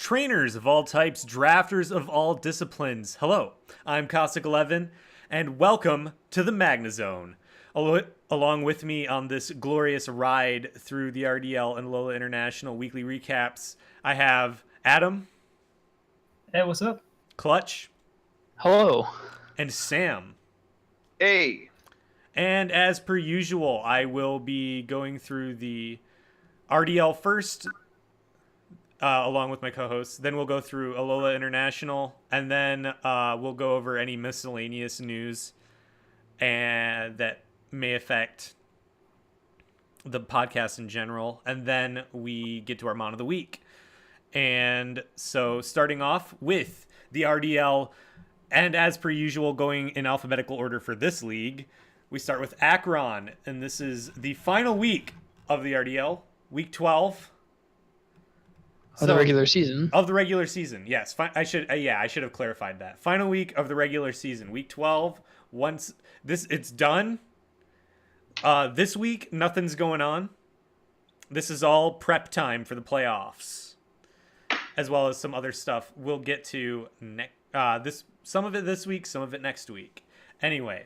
trainers of all types, drafters of all disciplines. Hello, I'm Caustic11, and welcome to the MagneZONE. Along with me on this glorious ride through the RDL and Alola International weekly recaps, I have Adam. Hey, what's up? Clutch. Hello. And Sam. Hey. And as per usual, I will be going through the RDL first, along with my co-hosts. Then we'll go through Alola International, and then we'll go over any miscellaneous news and that may affect the podcast in general. And then we get to our Mon of the Week. And so starting off with the RDL, and as per usual, going in alphabetical order for this league, we start with Akron, and this is the final week of the RDL, week 12 of the regular season. Of the regular season, yes. I should have clarified that. Final week of the regular season, week 12. Once it's done. This week, nothing's going on. This is all prep time for the playoffs, as well as some other stuff we'll get to some of it this week, some of it next week. Anyway,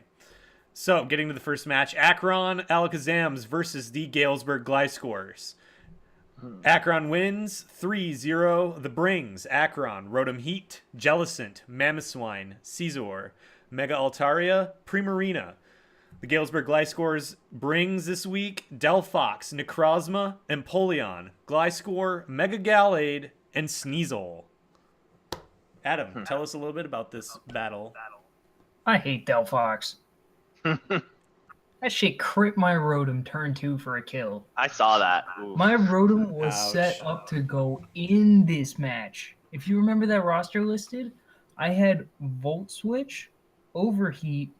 so getting to the first match, Akron Alakazams versus the Galesburg Gliscors. Akron wins 3-0. The Brings, Akron, Rotom Heat, Jellicent, Mamoswine, Scizor, Mega Altaria, Primarina. The Galesburg Gliscors brings this week Delphox, Necrozma, Empoleon, Gliscor, Mega Gallade, and Sneasel. Adam, tell us a little bit about this battle. I hate Delphox. That shit crit my Rotom turn 2 for a kill. I saw that. Ooh. My Rotom was set up to go in this match. If you remember that roster listed, I had Volt Switch, Overheat,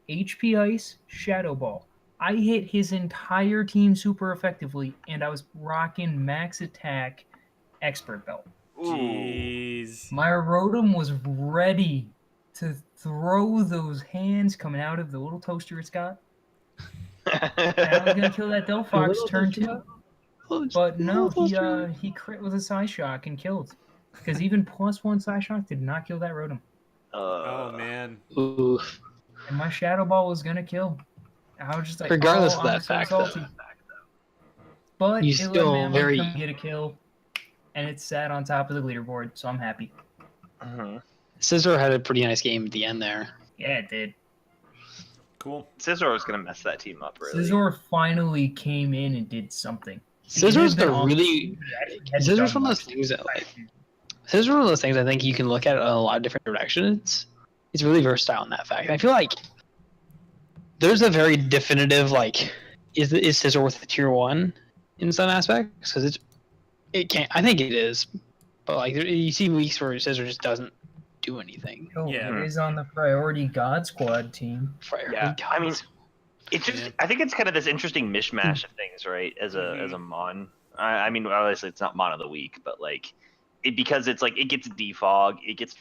HP Ice, Shadow Ball. I hit his entire team super effectively, and I was rocking Max Attack Expert Belt. Jeez. My Rotom was ready to throw those hands coming out of the little toaster it's got. And I was gonna kill that Delphox turn 2, but no, he crit with a Psyshock and killed. Because even +1 Psyshock did not kill that Rotom. Oh man. Oof. And my Shadow Ball was gonna kill. I was just like, regardless oh, of that I'm so fact, salty. though, But you it still let very come get a kill, and it sat on top of the leaderboard, so I'm happy. Scizor had a pretty nice game at the end there. Yeah, it did. Cool. Scizor was gonna mess that team up, really. Scizor finally came in and did something. Scizor's Scizor's one of those things that Scizor's one of those things I think you can look at in a lot of different directions. He's really versatile in that fact. I feel like there's a very definitive is Scizor worth a tier 1 in some aspects? Because it can't. I think it is, but you see weeks where Scizor just doesn't do anything. Oh, Yeah. He's on the priority God Squad team. I mean, I think it's kind of this interesting mishmash of things, right? As a Mon. I mean, obviously it's not Mon of the week, but because it's it gets defog, it gets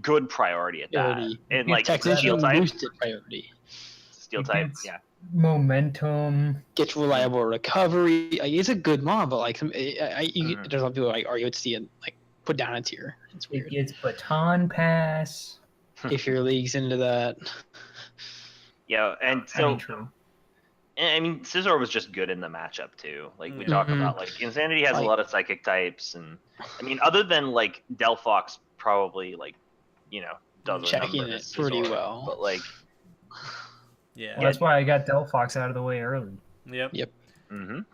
good priority at that, and Steel type, boosted priority. Steel type, yeah. Momentum. Gets reliable recovery. It's a good Mon, but there's a lot of people argue it's the put down a tier. It's weird. It gets baton pass. If your league's into that. Yeah, and so I mean, Scizor was just good in the matchup too. We talk about Insanity has a lot of psychic types, and I mean, other than Delphox probably does checking it pretty well. But yeah, that's why I got Delphox out of the way early. Yep.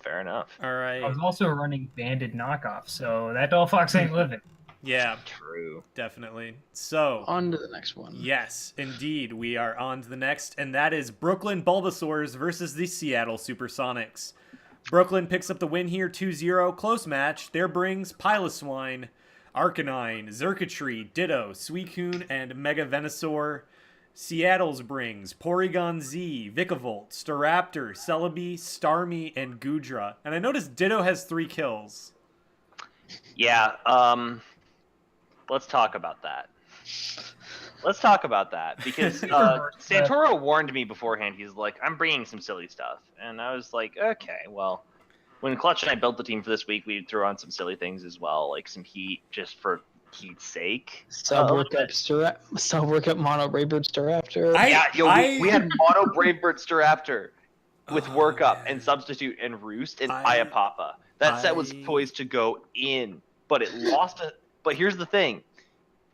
Fair enough. All right. I was also running Banded knockoff, so that Delphox ain't living. Yeah, true. Definitely. So on to the next one. Yes, indeed, we are on to the next, and that is Brooklyn Bulbasaurs versus the Seattle Supersonics. Brooklyn picks up the win here, 2-0. Close match. There brings Piloswine, Arcanine, Xurkitree, Ditto, Suicune, and Mega Venusaur. Seattle's brings Porygon Z, Vikavolt, Staraptor, Celebi, Starmie, and Goodra. And I noticed Ditto has 3 kills. Yeah, let's talk about that. Because Santoro warned me beforehand. He's like, I'm bringing some silly stuff. And I was like, okay, well, when Clutch and I built the team for this week, we threw on some silly things as well, like some heat just for heat's sake. Sub workup mono Braybird Staraptor. We had mono Bravebird Staraptor with workup and substitute and roost and Iapapa. That set was poised to go in, but it lost it. But here's the thing: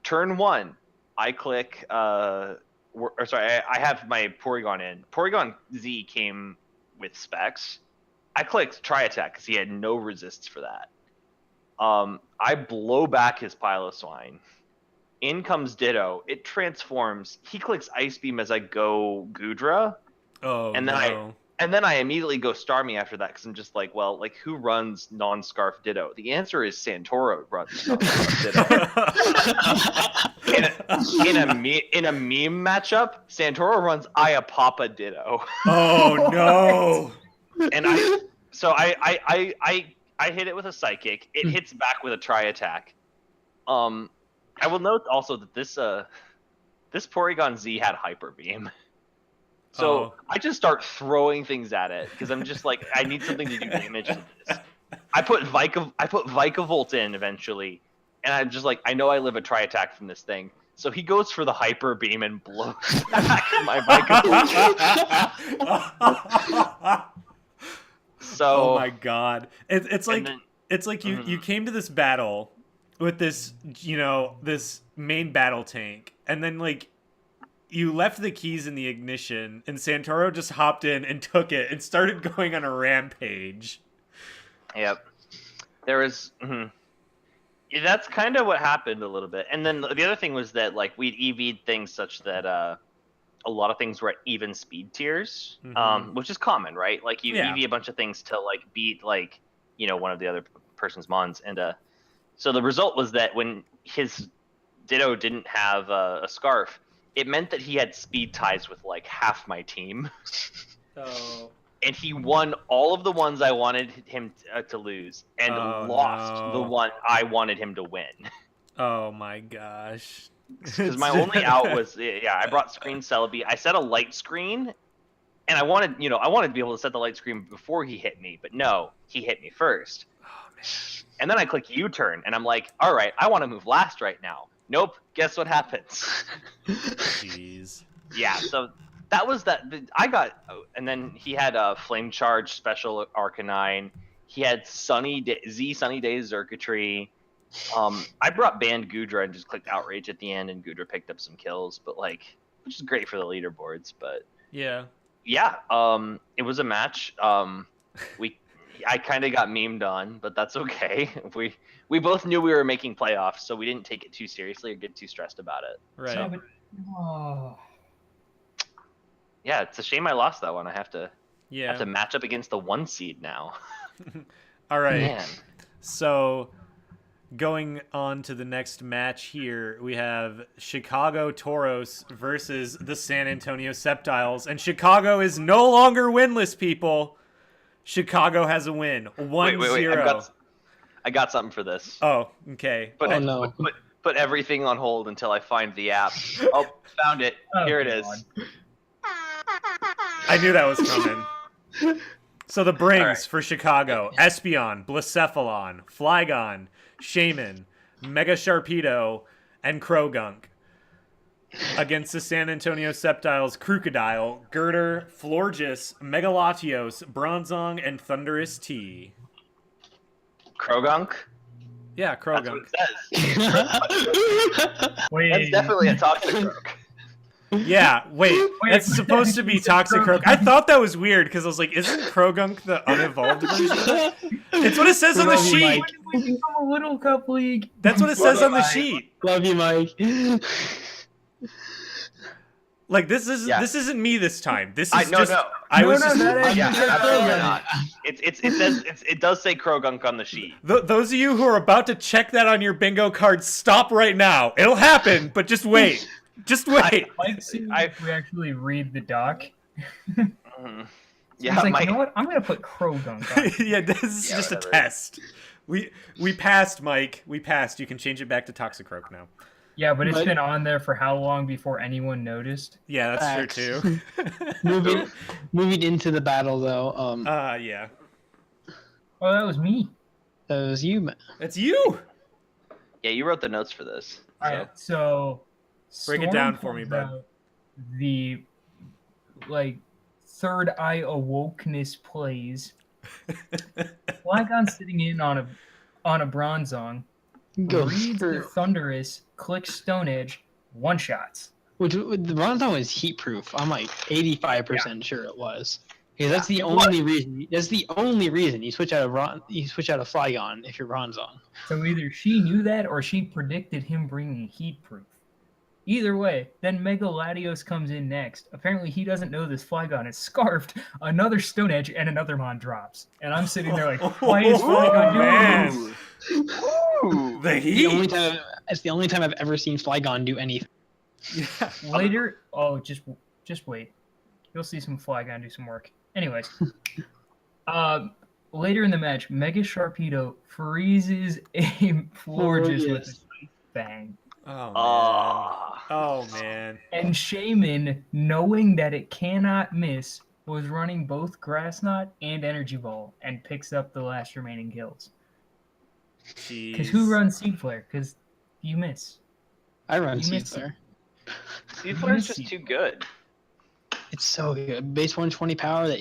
turn 1, I click. I have my Porygon in. Porygon Z came with specs. I clicked Tri Attack because he had no resists for that. I blow back his Piloswine. In comes Ditto. It transforms. He clicks Ice Beam as I go Goodra. Oh, and then I immediately go Starmie after that because I'm just like, well, like who runs non-Scarf Ditto? The answer is Santoro runs non-Scarf Ditto. in a meme matchup, Santoro runs Iapapa Ditto. Oh no! And I hit it with a Psychic. It hits back with a Tri Attack. I will note also that this Porygon Z had Hyper Beam. So I just start throwing things at it because I'm just like, I need something to do damage to this. I put Vikavolt in eventually, and I'm just like, I know I live a Tri Attack from this thing. So he goes for the Hyper Beam and blows back my Vikavolt. So, oh my god, it's like you came to this battle with this this main battle tank, and then like you left the keys in the ignition, and Santoro just hopped in and took it and started going on a rampage. Yep, there was. That's kind of what happened a little bit, and then the other thing was that like we'd EV'd things such that a lot of things were at even speed tiers, which is common, right? Like you EV a bunch of things to like beat like one of the other person's mons, and so the result was that when his Ditto didn't have a Scarf, it meant that he had speed ties with like half my team. Oh. And he won all of the ones I wanted him to lose, and lost the one I wanted him to win. Oh my gosh. Because my only out was I brought Screen Celebi. I set a light screen, and I wanted to be able to set the light screen before he hit me, but no, he hit me first. Oh man. And then I click U-turn, and I'm like, all right, I want to move last right now. Nope. Guess what happens? Jeez. Yeah. So that was that. I got, and then he had a Flame Charge Special Arcanine. He had Sunny Day Xurkitree. I brought Banned Goodra and just clicked Outrage at the end, and Goodra picked up some kills, but like, which is great for the leaderboards. But yeah. It was a match. I kind of got memed on, but that's okay. We both knew we were making playoffs, so we didn't take it too seriously or get too stressed about it. Right. Yeah, it's a shame I lost that one. I have to match up against the 1 seed now. All right. Man. So going on to the next match here, we have Chicago Toros versus the San Antonio Septiles, and Chicago is no longer winless, people. Chicago has a win. 1-0. Wait. I got something for this. Oh, okay. Put everything on hold until I find the app. Oh, found it. Here it is. I knew that was coming. So the brings for Chicago: Espeon, Blacephalon, Flygon, Shaman, Mega Sharpedo, and Krogunk. Against the San Antonio Septiles: Crocodile, Girder, Florges, Megalatios, Bronzong, and Thunderous T. Krogunk? Yeah, Krogunk. That's what it says. That's definitely a Toxicroak. Yeah, wait, that's supposed to be Toxicroak. I thought that was weird because I was like, isn't Krogunk the unevolved version? It's what it says on the sheet. A Little Cup League. That's what it says on the sheet. Love you, Mike. Like this isn't me this time. This is I was just absolutely not. It does say Krogunk on the sheet. Those of you who are about to check that on your bingo card, stop right now. It'll happen, but just wait. Just wait. We actually read the doc. Yeah, he's like, you know what? I'm gonna put Krogunk on. Yeah, this is just a test. We passed, Mike. We passed. You can change it back to Toxicroak now. Yeah, but it's been on there for how long before anyone noticed? Yeah, that's true too. Moving into the battle though. Yeah. Oh, that was me. That was you, man. It's you. Yeah, you wrote the notes for this. All right, so Break it Storm down for me, pulls bud. out The like third eye awokeness plays. Flygon sitting in on a Bronzong. Go Reads the for Thunderous, clicks Stone Edge, one shots. which the Bronzong was heat proof. I'm like 85% sure it was. Because that's the only reason. That's the only reason you switch out of Flygon if you're Bronzong. So either she knew that or she predicted him bringing heat proof. Either way, then Mega Latios comes in next. Apparently, he doesn't know this Flygon is scarfed. Another Stone Edge and another Mon drops. And I'm sitting there like, why is Flygon doing this? Ooh. The heat. It's the only time I've ever seen Flygon do anything. Yeah. Later, just wait. You'll see some Flygon do some work. Anyways, later in the match, Mega Sharpedo freezes a Florges with a bang. Oh man. Ah. Oh man. And Shaman, knowing that it cannot miss, was running both Grass Knot and Energy Ball and picks up the last remaining kills. Because who runs Seed Flare? Because you miss. I run You Seed missed Flare. Seed Flare's just too good. It's so good. Base 120 power, that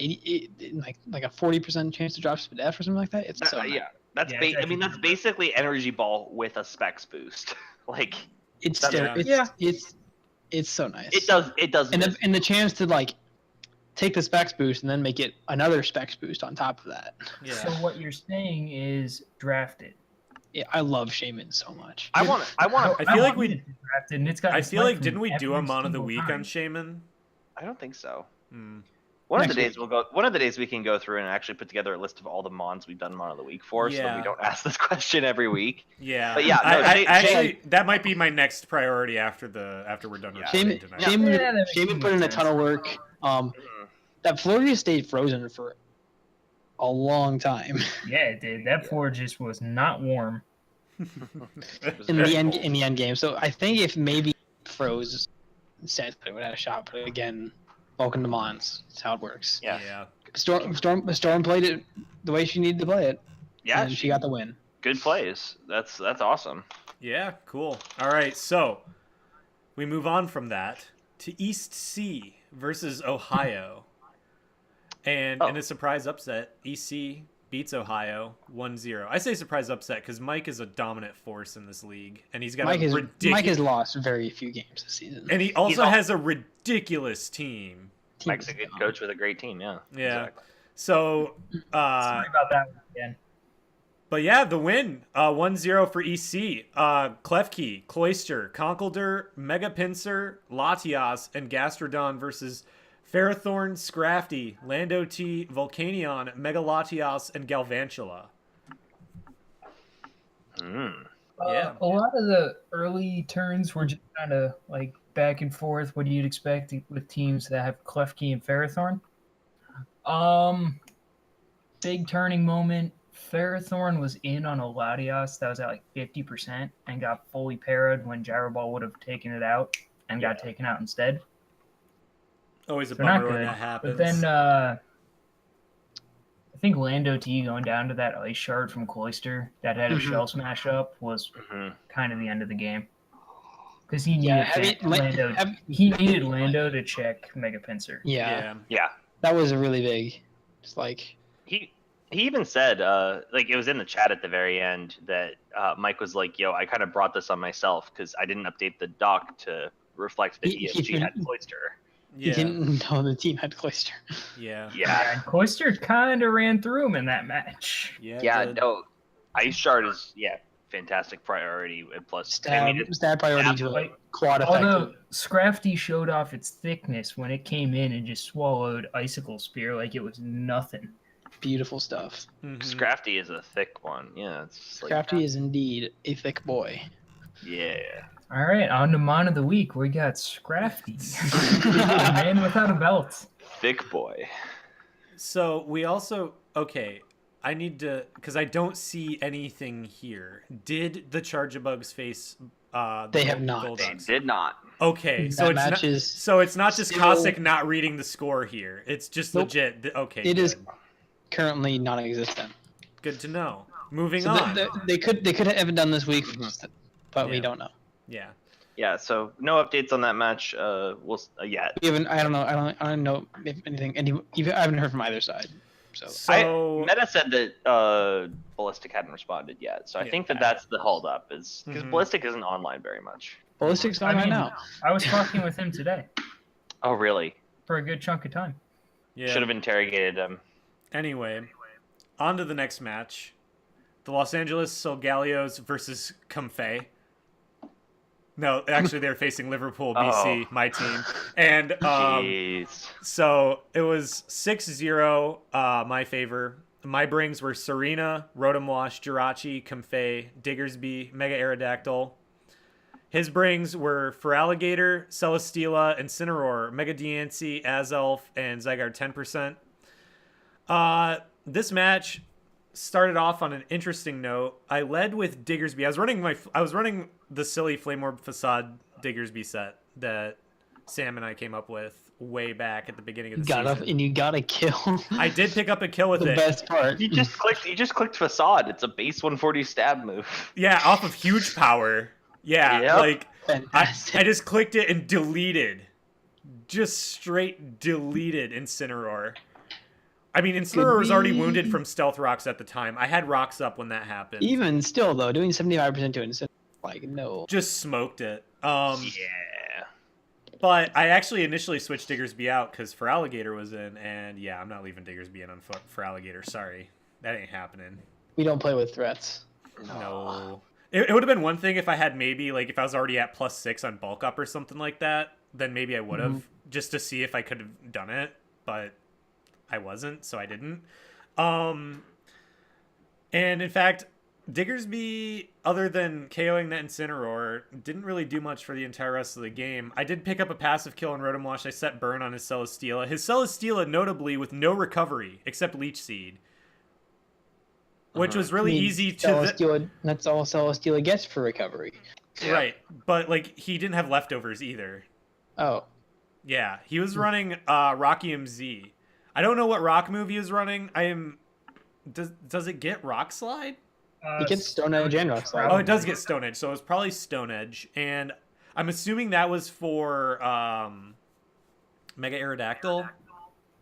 like a 40% chance to drop Spadef or something like that. It's so nice. Yeah, that's Yeah, I mean, that's basically Energy Ball with a Specs boost. Like, It's Yeah. it's so nice. it does. And the chance to like take the specs boost and then make it another specs boost on top of that. Yeah. So what you're saying is draft it. Yeah, I love Shaman so much. I want. I feel like wanted it to draft it, and it's got I a feel like spike didn't from we do a every Mon of the single Week time. on Shaman? I don't think so. Hmm. One of Next the days week. we'll go. One of the days we can go through and actually put together a list of all the Mons we've done Mon of the Week for, so that Yeah. we don't ask this question every week. Yeah. But yeah, no, I actually that might be my next priority after we're done with Yeah. Shaman, voting tonight. Shaman, Yeah, that makes Shaman put in a sense. ton of work. That Florida stayed frozen for a long time Yeah, it did. That floor just was not warm. It was in very the end cold. in the end game. So I think if maybe froze, Seth would have had a shot. But again, welcome to Mons. That's how it works. Yeah. Yeah. Storm played it the way she needed to play it. Yeah, and she got the win. good plays. That's awesome. Yeah, cool. All right, so we move on from that to East C versus Ohio. And in a surprise upset, EC beats Ohio 1-0. I say surprise upset because Mike is a dominant force in this league, and he's got Mike ridiculous. has lost very few games this season. And he also al- has a ridiculous team. Mike's a good coach with a great team. Yeah. Yeah. Exactly. So, Sorry about that one again. but yeah, the win 1-0 for EC. Klefki, Cloyster, Conkeldurr, Mega Pinsir, Latias, and Gastrodon versus Ferrothorn, Scrafty, Lando T, Volcanion, Mega Latias, and Galvantula. Yeah. A lot of the early turns were just kind of like back and forth. What you'd expect with teams that have Klefki and Ferrothorn. Big turning moment. Ferrothorn was in on a Latias that was at like 50% and got fully parried when Gyro Ball would have taken it out and got taken out instead. Always a They're not bummer when good. that happens. But then I think Lando T going down to that ice shard from Cloyster that had a shell smash up was kind of the end of the game. Because he needed he needed Lando to check Mega Pinsir. Yeah, Yeah. that was really big. It's like He even said, like, it was in the chat at the very end that Mike was like, "Yo, I kind of brought this on myself because I didn't update the doc to reflect that ESG had Cloyster." he didn't know the team had Cloyster. Yeah. Yeah. And Cloyster kind of ran through him in that match. Yeah. good. No, Ice Shard is fantastic priority. And plus, I mean, Stab priority to like quad effect. Although Scrafty showed off its thickness when it came in and just swallowed Icicle Spear like it was nothing. Beautiful stuff. Mhm. Scrafty is a thick one. Yeah, it's just like, Crafty is indeed a thick boy. yeah. All right, on to Mon of the Week. We got Scrafty, the man without a belt. Thick boy. So we also I need to because I don't see anything here. Did the Chargebugs face? They have not. They Golducks? did not. Okay, so That it's match not. is So it's not just still- Cossack not reading the score here. It's just Nope. legit. Okay, It is good. currently non-existent. Good to know. Moving So on. they could have done this week, but we Yeah. don't know. Yeah. Yeah, so no updates on that match. Yet. We haven't. I don't know. I don't know if anything. I haven't heard from either side. So Meta said that Ballistic hadn't responded yet, so I think that's the holdup, is because Ballistic isn't online very much. Ballistic's on right now. I was talking with him today Oh, really? for a good chunk of time. yeah. Should have interrogated him. Anyway, on to the next match. The Los Angeles Solgalios versus Comfey. No, actually, they're facing Liverpool, BC, my team. And Jeez. so it was 6-0, my favor. My brings were Serena, Rotomwash, Jirachi, Comfey, Diggersby, Mega Aerodactyl. His brings were Feraligatr, Celesteela, Incineroar, Mega Diancie, Azelf, and Zygarde 10%. This match started off on an interesting note. I led with Diggersby. I was running the silly Flame Orb Facade Diggersby set that Sam and I came up with way back at the beginning of the season. And you got a kill. I did pick up a kill with the it. best part. You just clicked Facade. It's a base 140 stab move. Yeah, off of huge power. Yeah, Yep. like Fantastic. I just clicked it and deleted. Just straight deleted Incineroar. I mean, Incineroar was already wounded from Stealth Rocks at the time. I had Rocks up when that happened. Even still, though, doing 75% to Incineroar, like, no. Just smoked it. Yeah. But I actually initially switched Diggersby out because Feraligatr was in, and yeah, I'm not leaving Diggersby in on Feraligatr. Sorry. That ain't happening. We don't play with threats. No. It would have been one thing if I had maybe, like, if I was already at +6 on bulk up or something like that, then maybe I would have, just to see if I could have done it, but I wasn't, so I didn't. And in fact, Diggersby, other than KOing that Incineroar, didn't really do much for the entire rest of the game. I did pick up a passive kill on Rotomwash. I set burn on his Celesteela. His Celesteela, notably, with no recovery, except Leech Seed. Which was really easy to... Celesteela, that's all Celesteela gets for recovery. Right, but like he didn't have leftovers either. Oh. Yeah, he was running Rocky MZ. I don't know what rock move he was running. Does it get Rock Slide? It gets Stone Edge and Rock Slide. Oh, it does get Stone Edge, so it was probably Stone Edge, and I'm assuming that was for Mega Aerodactyl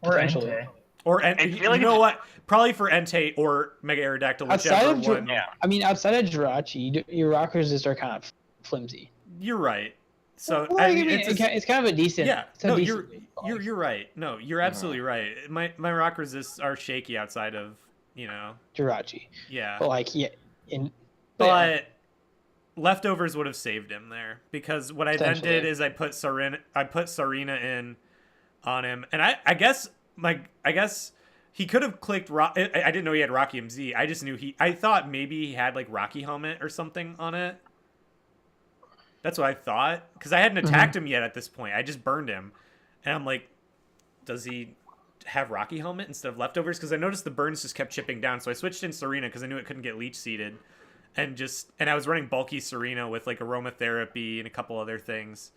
Or Potentially. Entei. or like you know what? Probably for Entei or Mega Aerodactyl, whichever one. I mean, outside of Jirachi, your rock resists are kind of flimsy. You're right. So Well, I mean, it's kind of a decent. yeah. It's a No, decent you're right. No, you're absolutely right. My rock resists are shaky outside of Jirachi. yeah. But like But leftovers would have saved him there because what I then did is I put Serena in on him, and I guess he could have clicked I didn't know he had Rocky MZ. I just knew I thought maybe he had like Rocky Helmet or something on it. That's what I thought because I hadn't attacked him yet at this point. I just burned him, and I'm like, does he have Rocky Helmet instead of leftovers? Because I noticed the burns just kept chipping down, so I switched in Serena because I knew it couldn't get leech seeded, and I was running bulky Serena with like aromatherapy and a couple other things,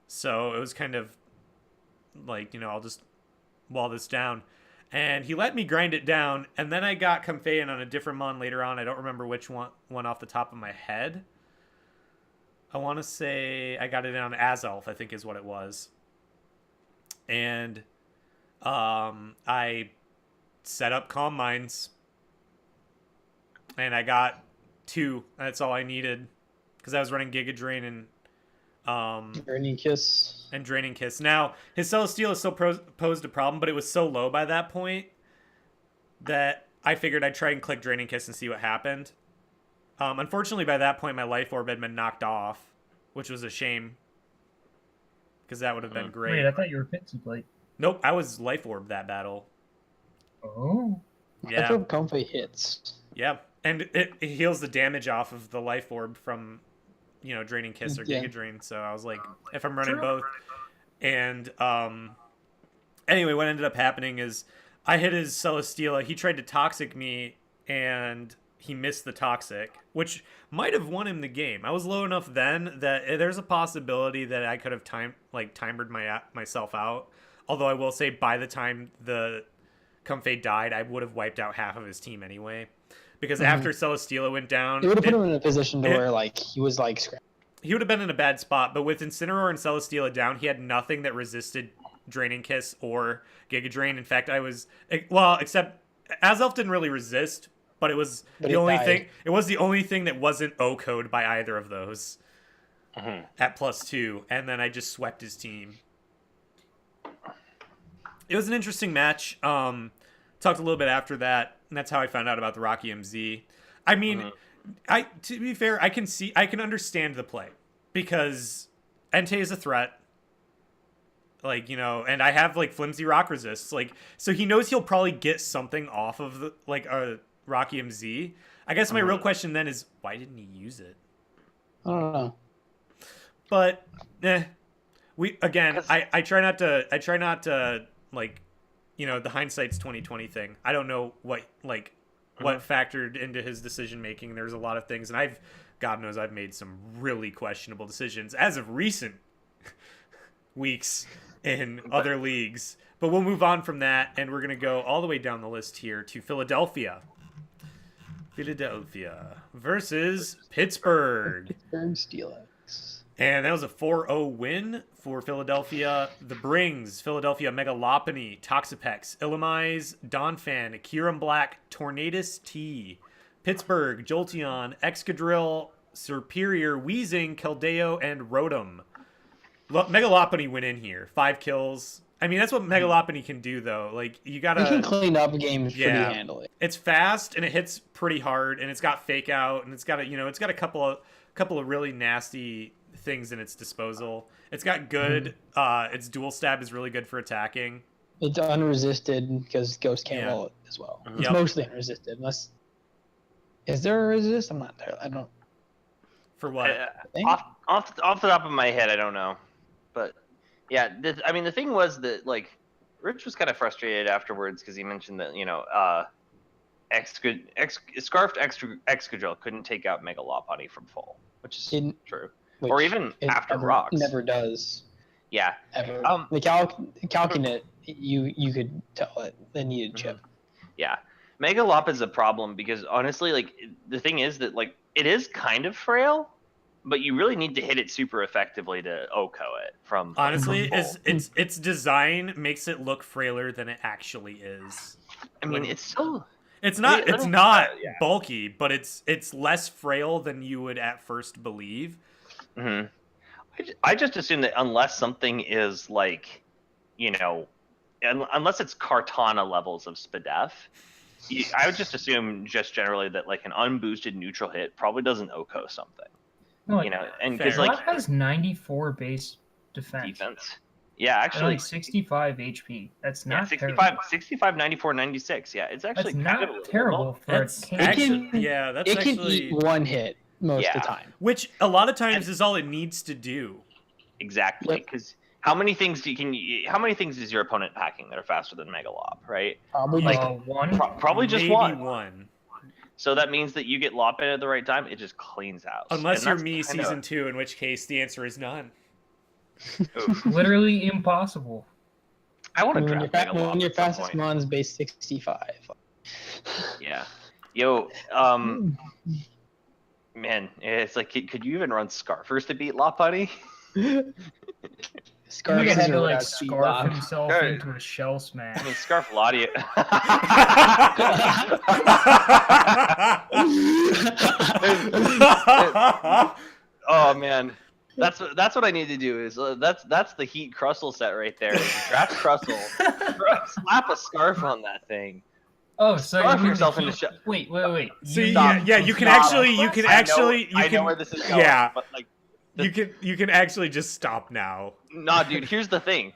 so it was kind of like I'll just wall this down, and he let me grind it down, and then I got Comfeyan on a different mon later on. I don't remember which one off the top of my head. I want to say I got it on Azelf, I think is what it was, and I set up Calm Minds, and I got 2. That's all I needed, because I was running Giga Drain and Draining Kiss. Now, his Celesteela still posed a problem, but it was so low by that point that I figured I'd try and click Draining Kiss and see what happened. Unfortunately, by that point, my Life Orb had been knocked off, which was a shame, because that would have been great. Wait, I thought you were Pixie Plate. Nope, I was Life Orb that battle. Oh. Yeah. That's what Comfey hits. Yeah, and it heals the damage off of the Life Orb from, Draining Kiss or Giga Drain. So I was like, if I'm running both. And anyway, what ended up happening is I hit his Celesteela. He tried to Toxic me, and he missed the Toxic, which might have won him the game. I was low enough then that there's a possibility that I could have timered myself out. Although I will say by the time the Comfey died, I would have wiped out half of his team anyway. because after Celesteela went down, It would have put him in a position to where like he was like he would have been in a bad spot. But with Incineroar and Celesteela down, he had nothing that resisted Draining Kiss or Giga Drain. In fact, except Azelf didn't really resist, but it was the only thing. It was the only thing that wasn't O-code by either of those at +2, and then I just swept his team. It was an interesting match. Talked a little bit after that, and that's how I found out about the Rocky MZ. I mean, to be fair, I can understand the play because Entei is a threat. Like, you know, and I have like flimsy rock resists. Like, so he knows he'll probably get something off of the, like a Rocky MZ. I guess my real question then is, why didn't he use it? I don't know. But I try not to like, you know, the hindsight's 20/20 thing. I don't know what factored into his decision making. There's a lot of things, and God knows I've made some really questionable decisions as of recent weeks in other leagues. But we'll move on from that, and we're gonna go all the way down the list here to Philadelphia. Philadelphia versus Pittsburgh. Pittsburgh Steelers. And that was a 4-0 win for Philadelphia. The Brings, Philadelphia Mega Lopunny, Toxapex, Illumise, Donphan, Kyurem Black, Tornadus T. Pittsburgh, Jolteon, Excadrill, Superior, Weezing, Keldeo, and Rotom. Mega Lopunny went in here. 5 kills. I mean, that's what Mega Lopunny can do, though. Like, you gotta... He can clean up games pretty handily. It's fast, and it hits pretty hard, and it's got Fake Out, and it's got a couple of really nasty things in its disposal. It's got good its dual stab is really good for attacking. It's unresisted because Ghost can't roll it as well. It's mostly unresisted unless is there a resist? I'm not there. I don't. For what? Off the top of my head, I don't know. But yeah, I mean the thing was that like Rich was kind of frustrated afterwards because he mentioned that, you know, Scarfed Excadrill couldn't take out Mega Lopunny from full, which is true. Or even after rocks. Never does. Yeah. Ever. The Calculate, you could tell it. They needed chip. Yeah. Mega Lop is a problem because honestly, like the thing is that like it is kind of frail, but you really need to hit it super effectively to OHKO it from. Honestly, its design makes it look frailer than it actually is. I mean, it's still. It's not bulky, but it's less frail than you would at first believe. Mm-hmm. I just assume that unless something is like, you know, unless it's Kartana levels of Spadef, I would just assume just generally that like an unboosted neutral hit probably doesn't OHKO something. No, you know, and because like has 94 base defense. Yeah, actually, like 65 HP. That's not 65, 94, 96. Yeah, it's actually that's not terrible for a tank. It can eat one hit most of the time, which a lot of times is all it needs to do. Exactly, because how many things is your opponent packing that are faster than Mega Lop, right? Probably like one. Probably just maybe one. So that means that you get Lop in at the right time, it just cleans out. Unless you're me season 2, in which case the answer is none. Literally impossible. I want to draft Mega Lop when your fastest mon's base 65. Yeah. Yo, man, it's like, could you even run Scarfers to beat Lopunny? Scarf had to like scarf himself into a shell smash. I mean, Scarf Lottie. Oh man, that's what I need to do. Is that's the Heat Crustle set right there. Draft Crustle, slap a scarf on that thing. Oh, so scarf yourself into shell. Wait. So you can actually. I know where this is going. Yeah, but like. You can actually just stop now. Nah, dude. Here's the thing.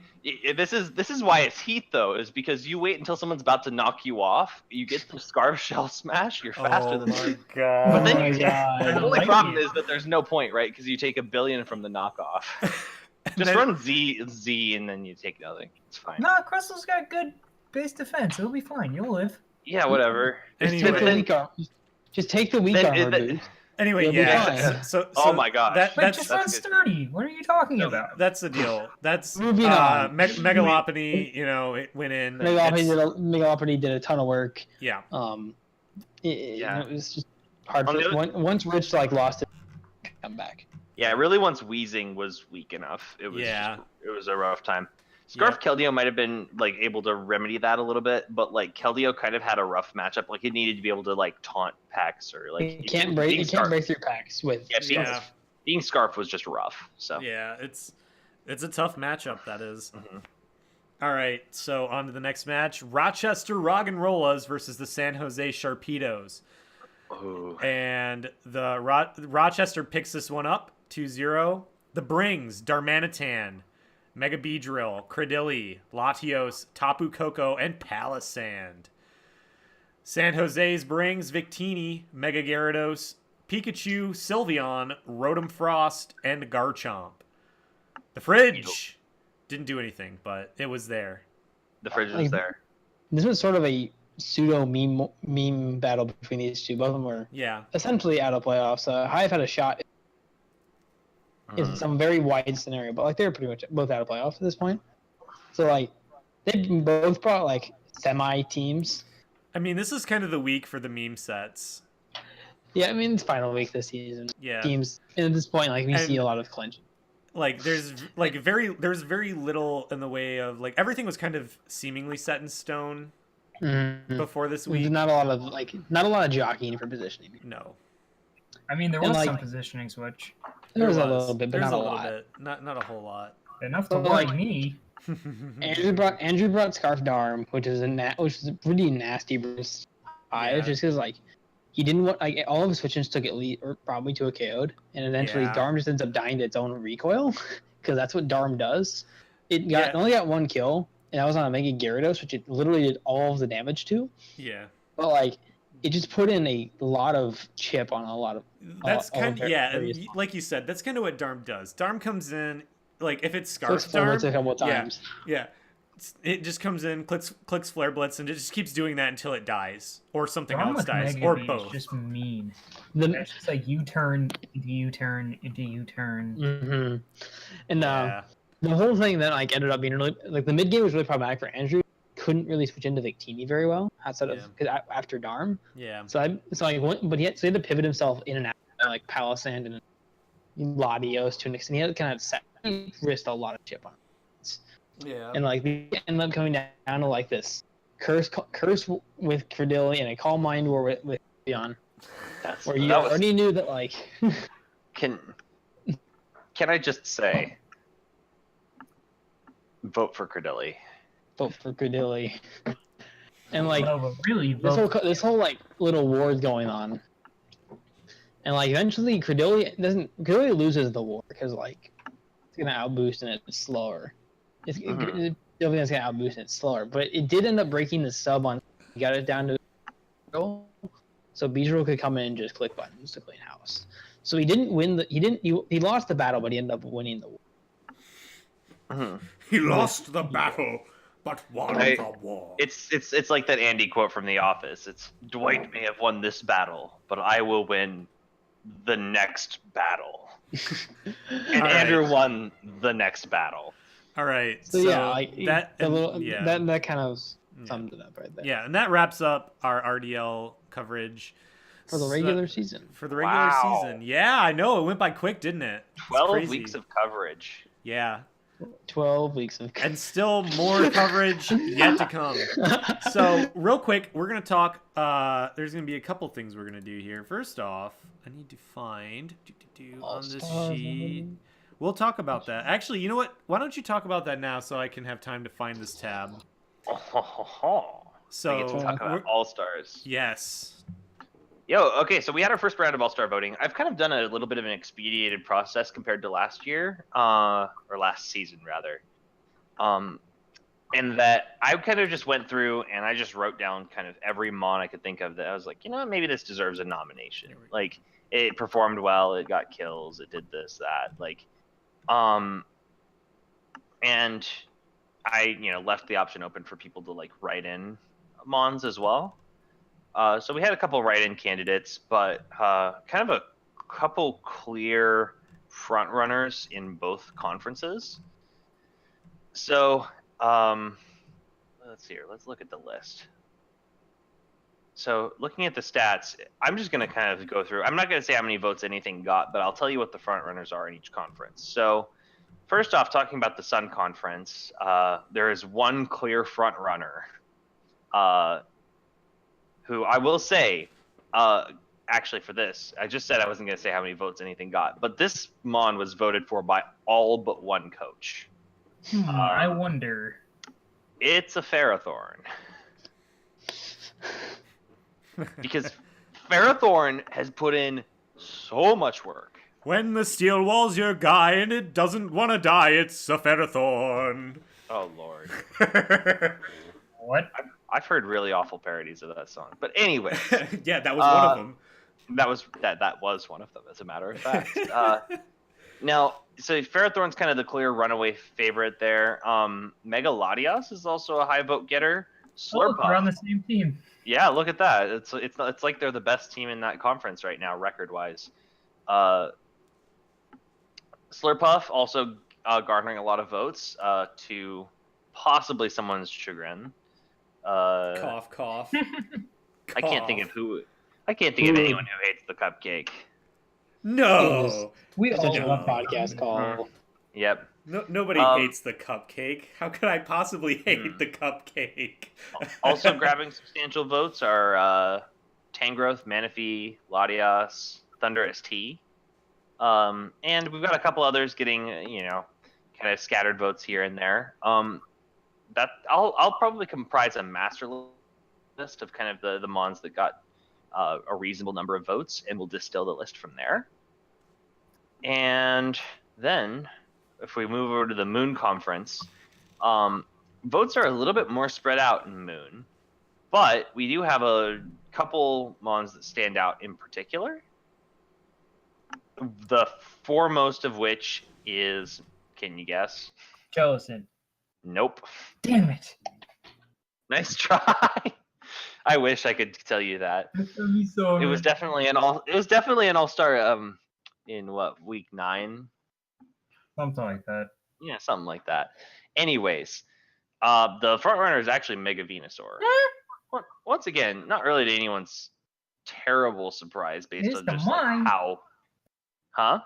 This is why it's Heat though, is because you wait until someone's about to knock you off. You get the Scarf Shell Smash. You're faster than them. God. But then the only problem is that there's no point, right? Because you take $1 billion from the knockoff. Just run Z, and then you take nothing. It's fine. Nah, Crystal's got good base defense. It'll be fine. You'll live. Yeah, whatever. Just take the weak armor boost. Anyway, So oh my gosh. Just run sturdy. What are you talking about? That's the deal. That's Moving on. Mega Lopunny, you know, it went in. Mega Lopunny did a ton of work. Yeah. It was just hard On for the other- once Rich like lost it, come back. Yeah, really. Once Weezing was weak enough, it was it was a rough time. Scarf Keldeo might have been like able to remedy that a little bit, but like Keldeo kind of had a rough matchup. Like he needed to be able to like taunt packs or like You can't break through packs with being Scarf was just rough. So yeah, it's a tough matchup, that is. Mhm. All right, so on to the next match. Rochester Roggenrollas versus the San Jose Sharpedos. Ooh. And the Rochester picks this one up 2-0. The Brings, Darmanitan, Mega Beedrill, Credilli, Latios, Tapu Koko, and Palisand. San Jose's Brings, Victini, Mega Gyarados, Pikachu, Sylveon, Rotom Frost, and Garchomp. The Fridge didn't do anything, but it was there. The Fridge was there. This was sort of a pseudo meme battle between these two. Both of them were essentially out of playoffs. Hive had a shot in some very wide scenario, but like they were pretty much both out of playoffs at this point. So like they both brought like semi teams. I mean, this is kind of the week for the meme sets. Yeah, I mean it's final week this season. Yeah, teams, and at this point, like we see a lot of clinch. Like there's very little in the way of like everything was kind of seemingly set in stone before this week. There's not a lot of jockeying for positioning. No. I mean, there was some positioning switch. There was a little bit, but not a lot. Not a whole lot. Enough to worry me. Andrew brought Scarf Darm, which is a pretty nasty burst. Just because like he didn't want like all of his switches took at least or probably to a KO'd, and eventually Darm just ends up dying to its own recoil because that's what Darm does. It only got one kill, and that was on a Mega Gyarados, which it literally did all of the damage to. Yeah. But like it just put in a lot of chip on a lot of. That's kind of and like you said, that's kind of what Darm does. Darm comes in, like if it's Scarf Darm, a couple of times. Yeah. It just comes in, clicks Flare Blitz, and it just keeps doing that until it dies, or something else dies, or both. Just mean. It's just like U-turn into U-turn into U-turn. Mm-hmm. And the whole thing that like ended up being really like the mid game was really problematic for Andrew. Couldn't really switch into Victini very well outside of after Darm. Yeah. But he had to pivot himself in and out like Palisand and Latios to an extent. He had kind of risked a lot of chip on. Yeah. And like we ended up coming down to like this curse with Credilli and a Calm Mind War with Leon. Where you already knew that like Can I just say vote for Credilli. Vote for Credilli. And like really this whole like little war is going on. And like eventually Credilli loses the war because like it's gonna outboost and it's slower. It's definitely gonna outboost and it's slower, but it did end up breaking the sub on. He got it down to so Beedrill could come in and just click buttons to clean house. So he didn't win he lost the battle, but he ended up winning the war. He lost the battle, but won the war. It's like that Andy quote from The Office. It's Dwight may have won this battle, but I will win the next battle. And Andrew won the next battle. All right. So that kind of summed it up right there. Yeah, and that wraps up our RDL coverage for the regular season. For the regular season. Yeah, I know. It went by quick, didn't it? 12 weeks of coverage. Yeah. 12 weeks of coverage. And still more coverage yet to come. So, real quick, we're going to talk. There's going to be a couple things we're going to do here. First off, I need to find on this sheet. We'll talk about that. Actually, you know what? Why don't you talk about that now so I can have time to find this tab? So we get to talk about All-Stars. Yes. Okay, so we had our first round of All-Star voting. I've kind of done a little bit of an expedited process compared to last year, or last season, rather. In that I kind of just went through and I just wrote down kind of every mon I could think of that I was like, you know what, maybe this deserves a nomination. Like, it performed well, it got kills, it did this, that. Like, and I, left the option open for people to like write in mons as well. So we had a couple write-in candidates, but kind of a couple clear front runners in both conferences. So let's see here. Let's look at the list. So looking at the stats, I'm just going to kind of go through. I'm not going to say how many votes anything got, but I'll tell you what the front runners are in each conference. So first off, talking about the Sun Conference, there is one clear front runner, who I will say, actually for this, I just said I wasn't going to say how many votes anything got, but this Mon was voted for by all but one coach. I wonder. It's a Ferrothorn. Because Ferrothorn has put in so much work. When the steel wall's your guy and it doesn't want to die, it's a Ferrothorn. Oh, Lord. What? I've heard really awful parodies of that song. But anyway. Yeah, that was one of them. That was one of them, as a matter of fact. Now, so Ferrothorn's kind of the clear runaway favorite there. Mega Latias is also a high vote getter. Look, we're on the same team. Yeah, look at that. It's like they're the best team in that conference right now, record-wise. Slurpuff also garnering a lot of votes, to possibly someone's chagrin. Cough, cough. I can't think of anyone who hates the cupcake. No. We It's a all joke podcast call. Yep. No, nobody hates the cupcake. How could I possibly hate the cupcake? Also grabbing substantial votes are Tangrowth, Manaphy, Latias, Thunder ST. And we've got a couple others getting, kind of scattered votes here and there. That I'll probably comprise a master list of kind of the Mons that got a reasonable number of votes, and we'll distill the list from there. And then, if we move over to the Moon Conference, votes are a little bit more spread out in Moon, but we do have a couple Mons that stand out in particular. The foremost of which is, can you guess? Jellicent. Nope. Damn it. Nice try. I wish I could tell you that. It was definitely an all-star in what, week 9? Something like that. Yeah, something like that. Anyways, the front runner is actually Mega Venusaur. Once again, not really to anyone's terrible surprise based on just like how. Huh?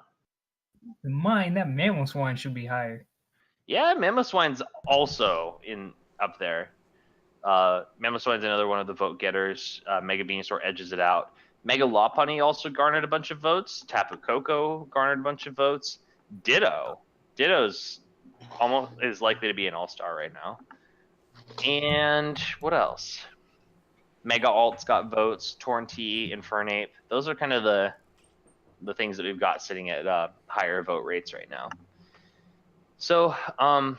In mine, that Mamoswine should be higher. Yeah, Mamoswine's also up there. Mamoswine's another one of the vote getters. Mega Venusaur edges it out. Mega Lopunny also garnered a bunch of votes. Tapu Koko garnered a bunch of votes. Ditto's almost is likely to be an all-star right now. And what else? Mega Alt's got votes. Torntea, Infernape. Those are kind of the things that we've got sitting at higher vote rates right now. So I'm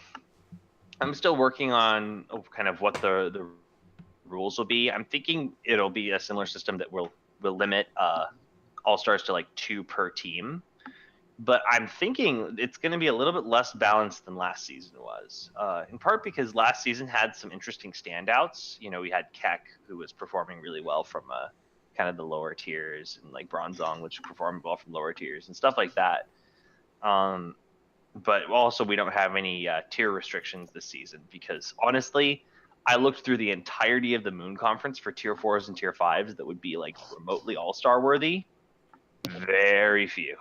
still working on kind of what the rules will be. I'm thinking it'll be a similar system that will limit all-stars to like 2 per team. But I'm thinking it's going to be a little bit less balanced than last season was, in part because last season had some interesting standouts. We had Keck, who was performing really well from kind of the lower tiers, and like Bronzong, which performed well from lower tiers and stuff like that. But also we don't have any tier restrictions this season because honestly, I looked through the entirety of the Moon Conference for tier 4s and tier 5s that would be like remotely all-star worthy. Very few.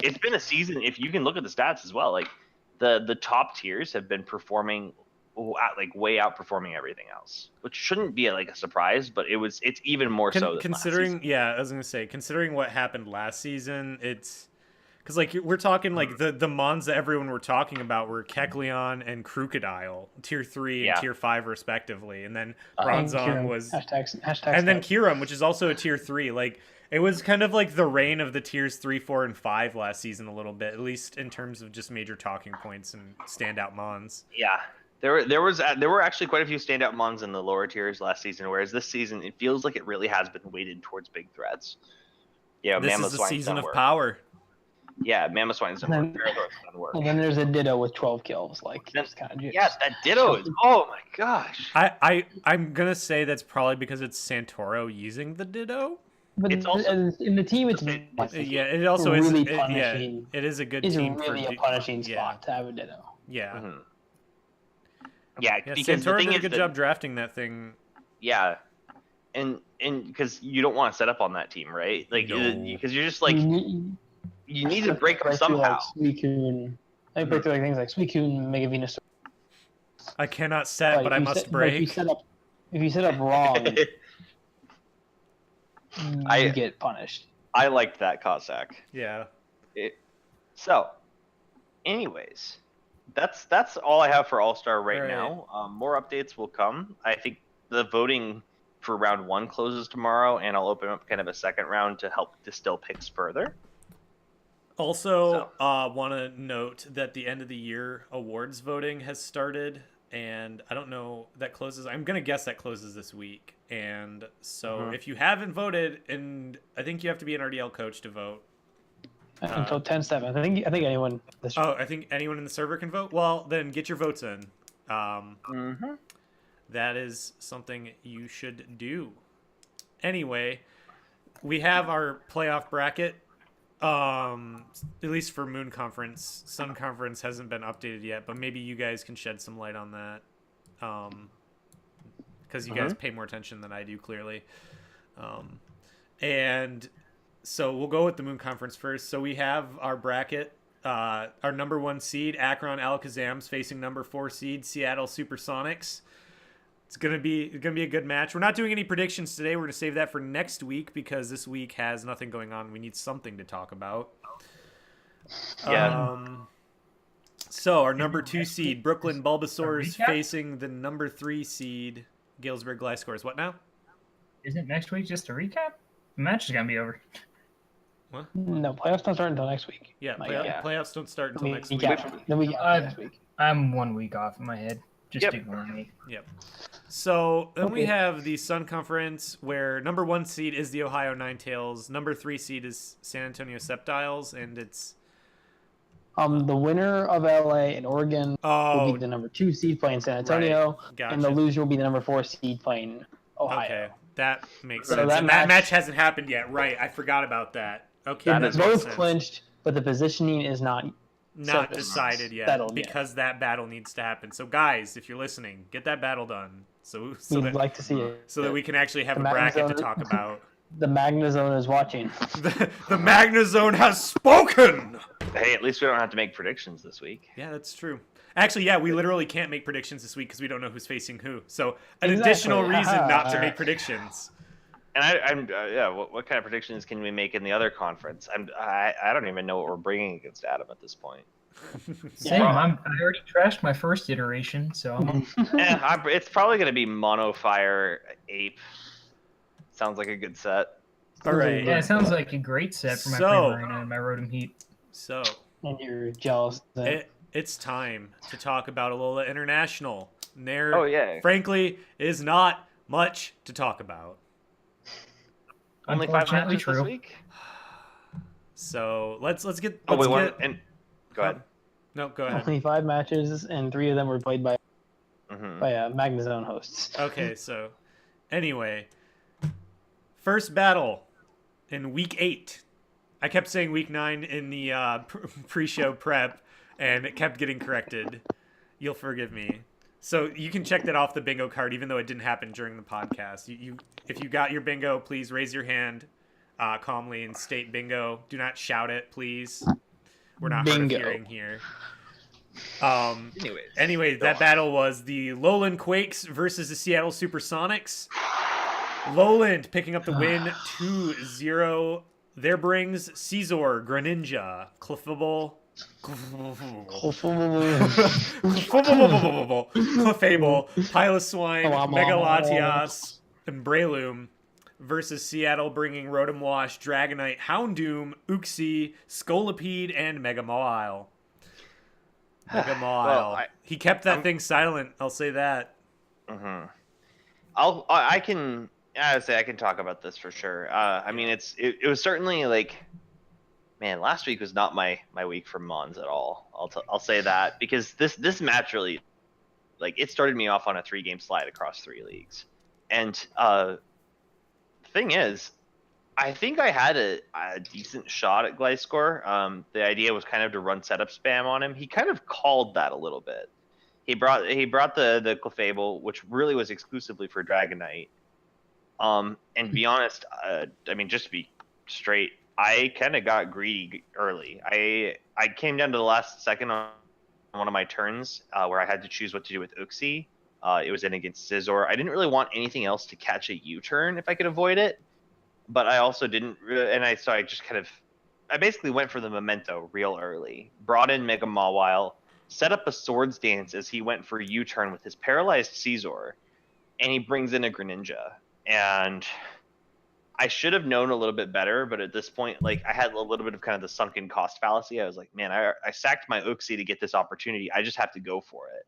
It's been a season, if you can look at the stats as well, like the top tiers have been performing like way outperforming everything else, which shouldn't be like a surprise, but it's even more so than considering last season. Yeah, I was gonna say, considering what happened last season, it's because like we're talking like the Mons that everyone were talking about were Kecleon and Crocodile, tier 3 and tier 5 respectively, and then Bronzong was and then Kyurem, which is also a tier 3. Like it was kind of like the reign of the tiers 3, 4, and 5 last season a little bit, at least in terms of just major talking points and standout Mons. Yeah. There were actually quite a few standout Mons in the lower tiers last season, whereas this season it feels like it really has been weighted towards big threats. Yeah, this is the season of power. Yeah, Mamoswine's done work. And then there's a Ditto with 12 kills. Like that's kind of yes, that Ditto is. Oh my gosh. I'm gonna say that's probably because it's Santoro using the Ditto. But it's also in the team, it's it also really is. Punishing. It is a good it's team. Really a punishing spot to have a Ditto. Yeah. Mm-hmm. Yeah, because Santoro the thing did a is good job drafting that thing. Yeah, and because you don't want to set up on that team, right? Like, No. because you're just like you need to break them Break through, somehow. like Suicune. I break through like things like Suicune, Mega Venus. I cannot set, but I must break. If you set up wrong, you get punished. I liked that Cossack. Yeah. So, anyways, that's all I have for All-Star right All right. now. More updates will come. I think the voting for round 1 closes tomorrow, and I'll open up kind of a second round to help distill picks further. Also, want to note that the end of the year awards voting has started, and I don't know, that closes. I'm gonna guess that closes this week. And so, if you haven't voted, and I think you have to be an RDL coach to vote Until 10/7. I think anyone. I think anyone in the server can vote. Well, then get your votes in. That is something you should do. Anyway, we have our playoff bracket. At least for Moon Conference. Sun Conference hasn't been updated yet, but maybe you guys can shed some light on that. Because you guys pay more attention than I do, clearly. And so we'll go with the Moon Conference first. So we have our bracket. Our number 1 seed, Akron Alakazam's facing number 4 seed, Seattle Supersonics. It's gonna be a good match. We're not doing any predictions today. We're gonna save that for next week because this week has nothing going on. We need something to talk about. Yeah. So our number 2 seed, Brooklyn Bulbasaur, is facing the number 3 seed, Galesburg Gliscors. What now? Isn't next week just a recap? The match is gonna be over. What? No, playoffs don't start until next week. Yeah, playoffs don't start until next week. The week after next week. I'm 1 week off in my head. Just ignore me. Yep. So then we have the Sun Conference, where number 1 seed is the Ohio Ninetales, number 3 seed is San Antonio Sceptiles, and it's the winner of LA and Oregon will be the number 2 seed playing San Antonio, Right. Gotcha. and the loser will be the number 4 seed playing Ohio. Okay, that makes So sense. that And that match hasn't happened yet, right? I forgot about that. Okay, That that is makes Both sense. clinched, but the positioning is not decided yet settled yet. because that battle needs to happen. So guys, if you're listening, get that battle done. So We'd that, like to see it. so that we can actually have The a bracket to MagneZONE- talk about. The MagneZONE is watching. The MagneZONE has spoken. Hey, at least we don't have to make predictions this week. Yeah, that's true. Actually, yeah, we literally can't make predictions this week because we don't know who's facing who. So an Exactly. additional reason not to make predictions. And what kind of predictions can we make in the other conference? I don't even know what we're bringing against Adam at this point. Same. I already trashed my first iteration, so I'm It's probably going to be Mono Fire Ape. Sounds like a good set. All right. yeah, it sounds like a great set for my So- Primarina and my Rotom Heat. So And you're jealous. it's time to talk about Alola International. And there, Oh, yeah. frankly, is not much to talk about. Only 5 Unfortunately matches this true. week? So let's get. Oh, Let's wait, get. go ahead. No, go ahead. Only 5 matches, and 3 of them were played by MagneZONE hosts. Okay, so anyway, first battle in week 8. I kept saying week 9 in the pre-show prep, and it kept getting corrected. You'll forgive me. So you can check that off the bingo card, even though it didn't happen during the podcast. If you got your bingo, please raise your hand calmly and state bingo. Do not shout it, please. We're not hard of hearing here. Anyway, that battle was the Lowland Quakes versus the Seattle Supersonics. Lowland picking up the win 2-0. There brings Caesar, Greninja, Clefable, Clefable, Piloswine, Megalatias, and Breloom versus Seattle, bringing Rotom Wash, Dragonite, Houndoom, Uxie, Scolipede, and Mega Mawile. Well, He kept that thing silent. I'll say that. I can talk about this for sure. I mean, it was certainly like, man, last week was not my week for Mons at all. I'll say that, because this match really, like, it started me off on a 3-game slide across 3 leagues. And the thing is, I think I had a decent shot at Gliscor. The idea was kind of to run setup spam on him. He kind of called that a little bit. He brought the Clefable, which really was exclusively for Dragonite. And to be honest, I mean, just to be straight, I kind of got greedy early. I came down to the last second on one of my turns where I had to choose what to do with Uxie. It was in against Scizor. I didn't really want anything else to catch a U-turn if I could avoid it, but I also didn't, and I just kind of, I basically went for the memento real early. Brought in Mega Mawile, set up a Swords Dance as he went for U-turn with his paralyzed Scizor, and he brings in a Greninja. And I should have known a little bit better, but at this point, like, I had a little bit of kind of the sunken cost fallacy. I was like, man, I sacked my Uxie to get this opportunity. I just have to go for it.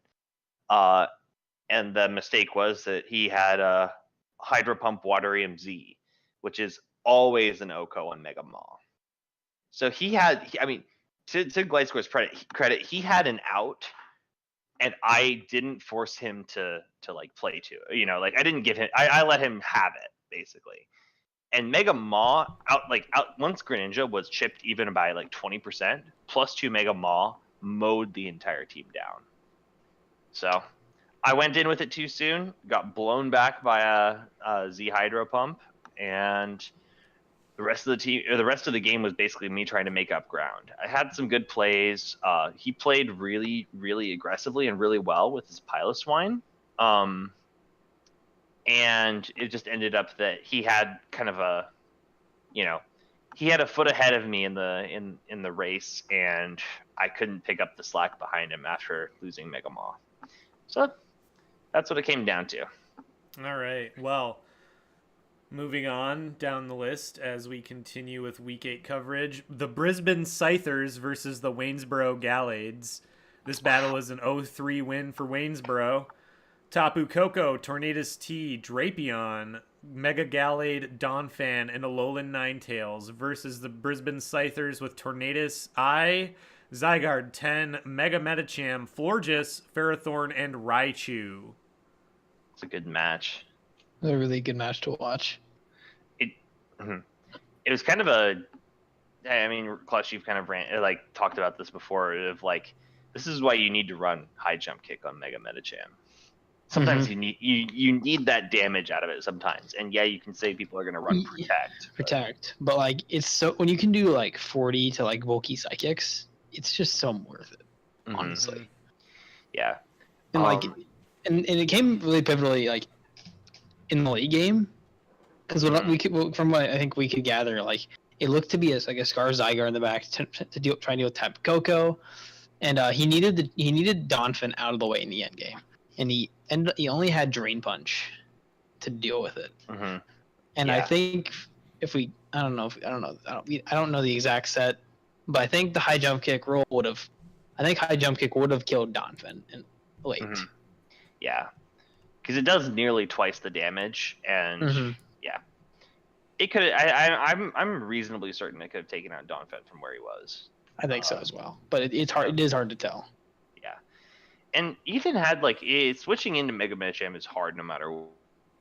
And the mistake was that he had a Hydro Pump Waterium Z, which is always an OHKO on Mega Maw. So he had, I mean, to Glightscore's credit, he had an out, and I didn't force him to like play to it. You know, like I didn't give him, I let him have it basically. And Mega Maw out once Greninja was chipped even by like 20%, +2 Mega Maw mowed the entire team down. So I went in with it too soon, got blown back by a Z Hydro Pump, and the rest of the game was basically me trying to make up ground. I had some good plays. He played really, really aggressively and really well with his Piloswine. And it just ended up that he had kind of a, you know, he had a foot ahead of me in the race, and I couldn't pick up the slack behind him after losing Mega Maw. So that's what it came down to. All right. Well, moving on down the list as we continue with Week 8 coverage, the Brisbane Scythers versus the Waynesboro Gallades. This battle is an 0-3 win for Waynesboro. Tapu Koko, Tornadus T, Drapion, Mega Gallade, Donphan, and Alolan Ninetales versus the Brisbane Scythers with Tornadus I, Zygarde 10, Mega Medicham, Florges, Ferrothorn, and Raichu. It's a good match. A really good match to watch. It was kind of a, I mean, Clutch, you've kind of talked about this before, of like, this is why you need to run High Jump Kick on Mega Medicham. Sometimes you need that damage out of it sometimes. And yeah, you can say people are going to run Protect. But like, it's so, when you can do like 40 to like bulky Psychics, it's just so worth it, honestly. Yeah. And like, and it came really pivotally like in the late game, because from what I think we could gather, like it looked to be like a Scar Zygar in the back trying to deal with Tapu Koko, and he needed Donphan out of the way in the end game, and he only had Drain Punch to deal with it. And I think if we, I don't know the exact set, but I think the High Jump Kick roll would have killed Donphan in late. Yeah, because it does nearly twice the damage, and it could. I'm reasonably certain it could have taken out Donphan from where he was. I think so as well, but it's hard. It is hard to tell. Yeah, and Ethan had switching into Mega Medicham is hard no matter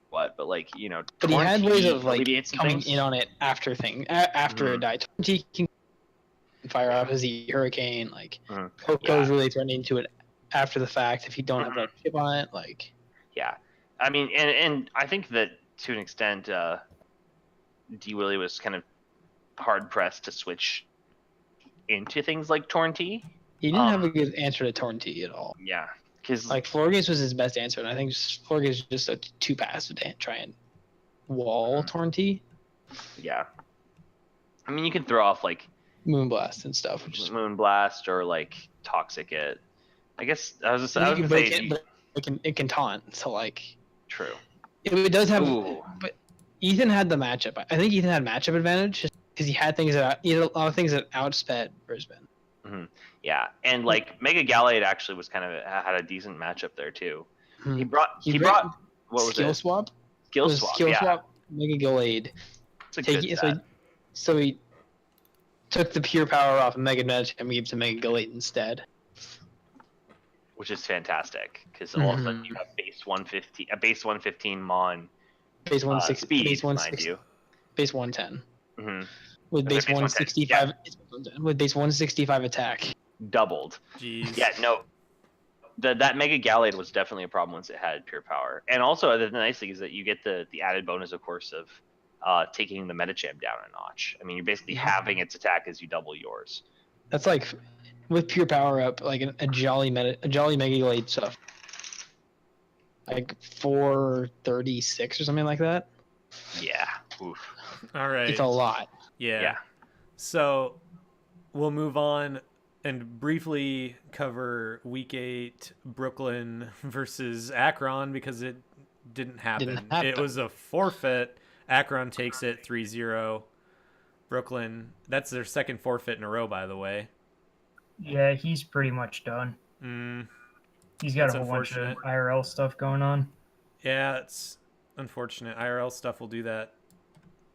what, but like But he had ways of like coming in on it after it died. He can fire off his Hurricane. Like Coco's really threatening to it after the fact if you don't have that chip on it. Like I mean, and I think that to an extent, D Willie was kind of hard pressed to switch into things like Torn-T. He didn't have a good answer to Torn-T at all. Yeah, because like Florges was his best answer, and I think Florges is just too passive to try and wall Torn-T. Yeah, I mean you can throw off like Moonblast and stuff, which is Moonblast or like Toxic It. I guess I was gonna say but it can taunt. So like true. It does have, but Ethan had the matchup. I think Ethan had matchup advantage because he had a lot of things that outsped Brisbane. Yeah, and like Mega Gallade actually was had a decent matchup there too. He brought what was Skill it? Swap. Skill swap. Mega Gallade. So he took the pure power off of Mega Nudge and gave it to Mega Gallade instead. Which is fantastic because all of a sudden you have a base 115 Mon, base 160, speed, base 160, base 110, with base 165, with base 165 attack. Doubled. Jeez. Yeah, no. that Mega Gallade was definitely a problem once it had pure power. And also, the nice thing is that you get the added bonus, of course, of taking the Medicham down a notch. I mean, you're basically having its attack as you double yours. That's like with pure power up, like a jolly Mega Gallade stuff. Like 436 or something like that. Yeah. Oof. All right. It's a lot. Yeah. So we'll move on and briefly cover Week 8 Brooklyn versus Akron because it didn't happen. It was a forfeit. Akron takes it 3-0. Brooklyn, that's their second forfeit in a row, by the way. Yeah, he's pretty much done. He's got a whole bunch of IRL stuff going on. Yeah, it's unfortunate. IRL stuff will do that.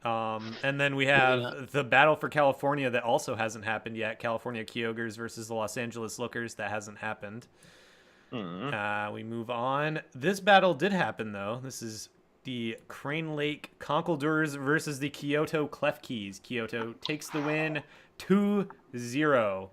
And then we have the battle for California that also hasn't happened yet. California Kyogres versus the Los Angeles Lookers. That hasn't happened. We move on. This battle did happen, though. This is the Crane Lake Conkeldurs versus the Kyoto Klefkeys. Kyoto takes the win 2-0.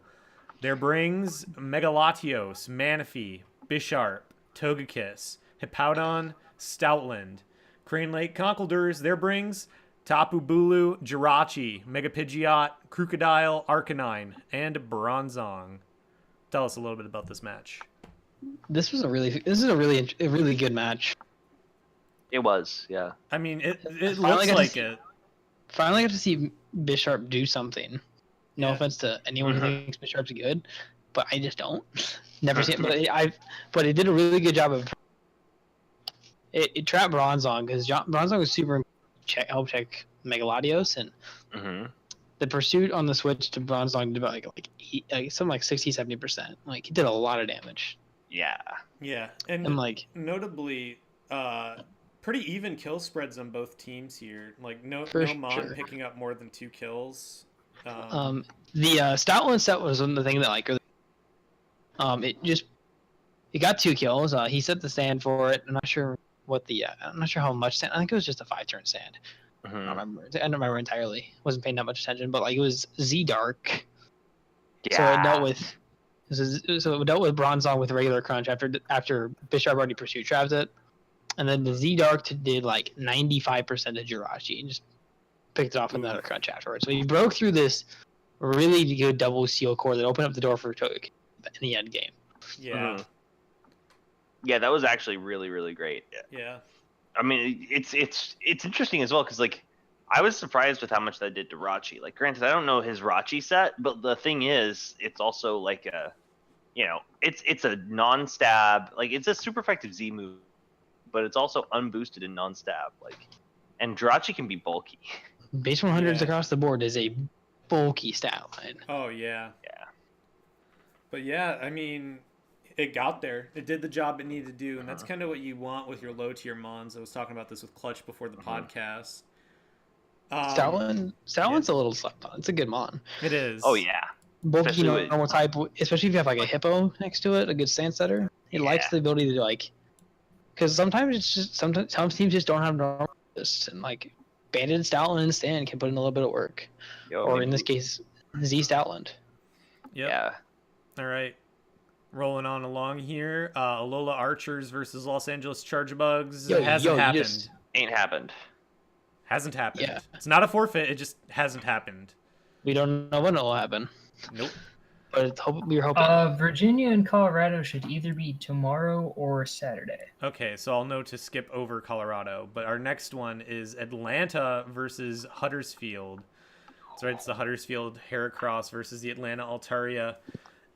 There brings Megalatios, Manaphy, Bisharp, Togekiss, Hippowdon, Stoutland. Crane Lake Conkeldurs, there brings Tapu Bulu, Jirachi, Megapidgeot, Crocodile, Arcanine, and Bronzong. Tell us a little bit about this match. This is a really good match. It was, yeah. I mean, it looks like it. Finally got to see Bisharp do something. No offense to anyone who thinks Bisharp's good, but I just don't. Never seen it, but it did a really good job of it trapped Bronzong because Bronzong was super help check Megaladios, and the pursuit on the switch to Bronzong did about like something like 60-70%. Like he did a lot of damage. Yeah, and like notably, pretty even kill spreads on both teams here. Like no Mon picking up more than 2 kills. The Stoutland set was the thing that like it got 2 kills. He set the stand for it. I'm not sure how much stand. I think it was just a 5-turn stand. I don't remember entirely. Wasn't paying that much attention, but like it was Z Dark. Yeah. So it dealt with Bronzong with regular crunch after Bisharp already pursued trapped it. And then the Z Dark did like 95% of Jirachi and just picked it off with another crunch afterwards. So he broke through this really good double seal core that opened up the door for Togekiss in the end game. Yeah. Yeah, that was actually really, really great. Yeah. I mean, it's interesting as well because like I was surprised with how much that did to Rachi. Like, granted, I don't know his Rachi set, but the thing is, it's also like a, it's a non-stab. Like, it's a super effective Z move, but it's also unboosted in non-stab. Like, and Jirachi can be bulky. Base 100s across the board is a bulky stat line. Oh yeah. Yeah. But yeah, I mean, it got there. It did the job it needed to do, and that's kind of what you want with your low tier mons. I was talking about this with Clutch before the podcast. Stoutland's a little slept on. It's a good mon. It is. Oh yeah. Both normal type, especially if you have like a hippo next to it, a good stand setter. It likes the ability to like, because sometimes it's just some teams just don't have normal and like Banded Stoutland stand can put in a little bit of work, or in this case, Z Stoutland. Yep. Yeah. All right. Rolling on along here. Alola Archers versus Los Angeles Chargebugs. Hasn't happened. Ain't happened. Hasn't happened. Yeah. It's not a forfeit. It just hasn't happened. We don't know when it will happen. Nope. But we're hoping. Virginia and Colorado should either be tomorrow or Saturday. Okay, so I'll know to skip over Colorado. But our next one is Atlanta versus Huddersfield. That's right. It's the Huddersfield Heracross versus the Atlanta Altaria.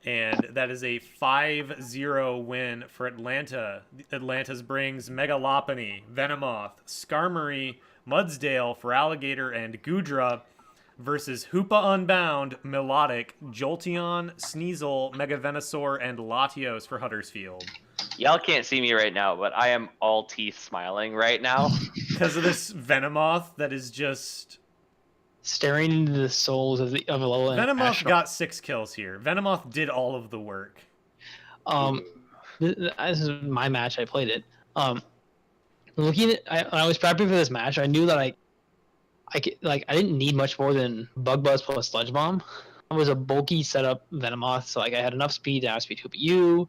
And that is a 5-0 win for Atlanta. Atlanta's brings Megalopony, Venomoth, Skarmory, Mudsdale, Feraligatr, and Gudra versus Hoopa Unbound, Melodic, Jolteon, Sneasel, Megavenusaur, and Latios for Huddersfield. Y'all can't see me right now, but I am all teeth smiling right now. Because of this Venomoth that is just staring into the souls of Alola. Venomoth got 6 kills here. Venomoth did all of the work. This is my match. I played it. Looking at, I was prepping for this match. I knew that I didn't need much more than Bug Buzz plus Sludge Bomb. It was a bulky setup Venomoth, so like I had enough speed to outspeed Hoopa U.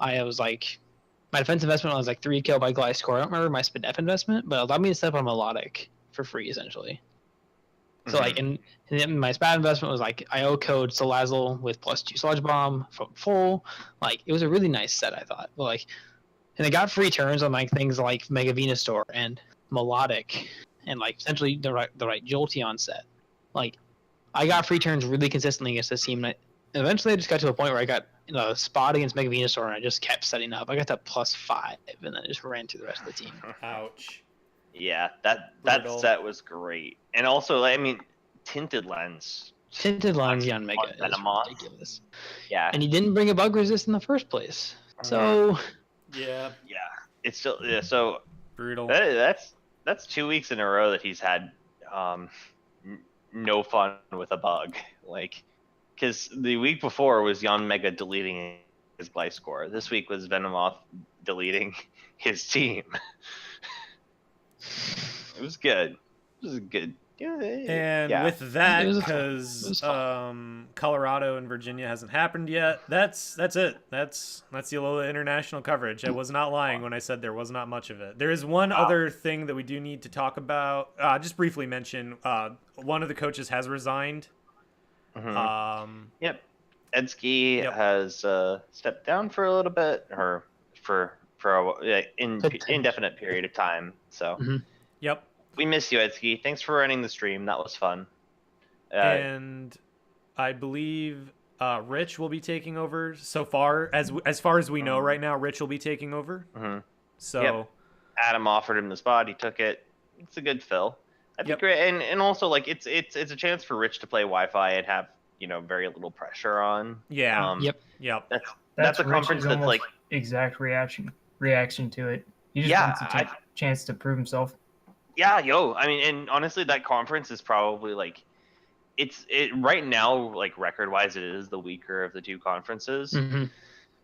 I was like, my defense investment was like 3 kilobyte glide score. I don't remember my Spadef investment, but it allowed me to set up on Melodic for free essentially. So like, and then my SPAT investment was like IO code Salazzle with +2 Sludge Bomb from full. Like it was a really nice set, I thought. But like, and I got free turns on like things like Mega Venusaur and Melodic, and like essentially the right Jolteon set. Like I got free turns really consistently against this team. And eventually, I just got to a point where I got a spot against Mega Venusaur, and I just kept setting up. I got that +5, and then I just ran through the rest of the team. Ouch. Yeah, that set was great, and also I mean, Tinted Lens on Mega is ridiculous. Yeah, and he didn't bring a bug resist in the first place, so yeah, it's still so brutal. That's 2 weeks in a row that he's had no fun with a bug, like because the week before was Yon Mega deleting his Gliscor. This week was Venomoth deleting his team. It was good. It was good. And with that, because Colorado and Virginia hasn't happened yet, that's it. That's the Alola International coverage. I was not lying when I said there was not much of it. There is one other thing that we do need to talk about. Just briefly mention. One of the coaches has resigned. Yep. Edsky has stepped down for a little bit, or for an indefinite period of time. So. Yep. We miss you, Edsky. Thanks for running the stream. That was fun. And I believe Rich will be taking over. So far as we know right now, Rich will be taking over. So Adam offered him the spot. He took it. It's a good fill. I think great. And also like it's a chance for Rich to play Wi-Fi and have very little pressure on. Yeah. That's a conference that's like exact reaction to it. He just wants to take a chance to prove himself. Yeah, I mean, and honestly, that conference is probably like, it right now, like record wise, it is the weaker of the two conferences.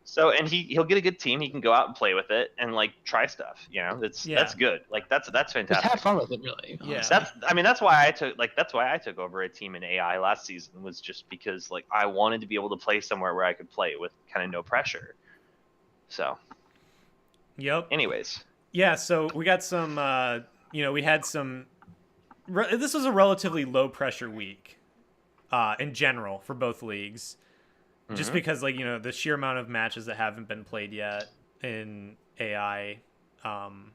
So, and he'll get a good team. He can go out and play with it and like try stuff. That's good. Like that's fantastic. Just have fun with it, really. Yeah. That's why I took over a team in AI last season, was just because like I wanted to be able to play somewhere where I could play with kind of no pressure. So. Anyways. Yeah. So we got some. We had some. This was a relatively low pressure week, in general for both leagues, just because the sheer amount of matches that haven't been played yet in AI, and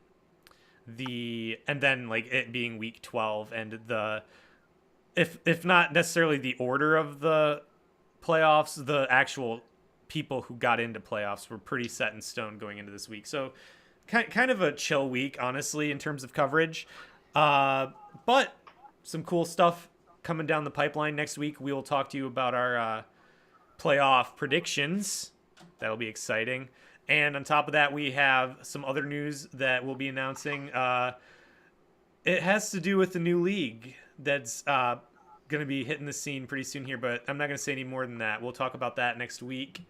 then like it being week 12 and if not necessarily the order of the playoffs, the actual people who got into playoffs were pretty set in stone going into this week. So. Kind of a chill week, honestly, in terms of coverage. But some cool stuff coming down the pipeline next week. We will talk to you about our playoff predictions. That'll be exciting. And on top of that, we have some other news that we'll be announcing. It has to do with the new league that's going to be hitting the scene pretty soon here, but I'm not going to say any more than that. We'll talk about that next week.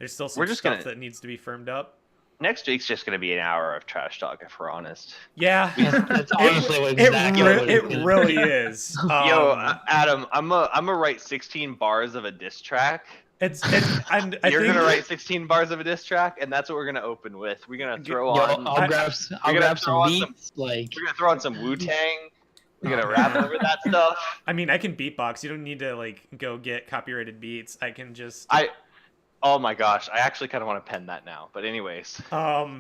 There's still some stuff that needs to be firmed up. Next week's just going to be an hour of trash talk, if we're honest. Yeah, that's honestly exactly what it really is. Adam, I'm gonna write 16 bars of a diss track. You're gonna write 16 bars of a diss track, and that's what we're gonna open with. We're gonna throw on. I'll grab some beats. We're gonna throw on some Wu-Tang. We're gonna rap over that stuff. I mean, I can beatbox. You don't need to like go get copyrighted beats. I can just. Oh my gosh, I actually kind of want to pen that now. But anyways. I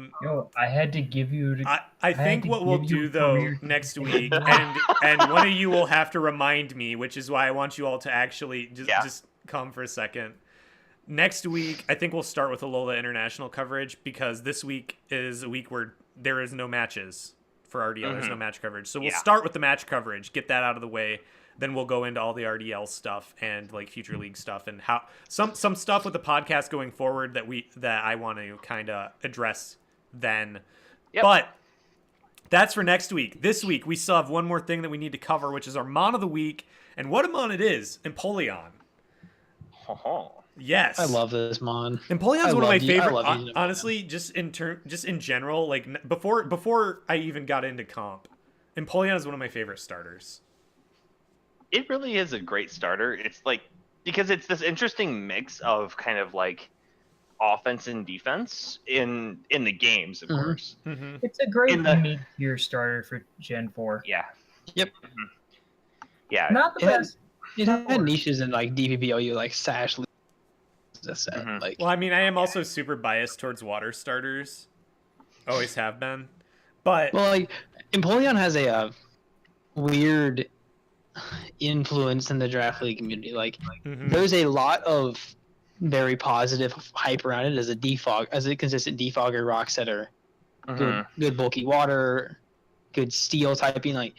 had to give you. I think what we'll do though next week, and one of you will have to remind me, which is why I want you all to actually just come for a second. Next week, I think we'll start with Alola International coverage, because this week is a week where there is no matches for RDL. There's no match coverage, so we'll start with the match coverage, get that out of the way. Then we'll go into all the RDL stuff and like future league stuff and how some stuff with the podcast going forward that I want to kind of address then. But that's for next week. This week we still have one more thing that we need to cover, which is our Mon of the Week. And what a Mon it is, Empoleon. Yes, I love this Mon. Empoleon is one of my favorite. Honestly, just in general, like before I even got into comp, Empoleon is one of my favorite starters. It really is a great starter. It's like, because it's this interesting mix of kind of like offense and defense in the games, of course. Mm-hmm. It's a great In the- mid-tier starter for Gen 4. Yeah. Yep. Yeah. Not the It had- best. It had niches in like DPBLU, like Sash. Mhm. Like, Well, I mean, I am also super biased towards water starters. Always have been. But well, like Empoleon has a weird influence in the draft league community. Like, mhm. there's a lot of very positive hype around it as a consistent defogger, rock setter, good bulky water, good steel typing, like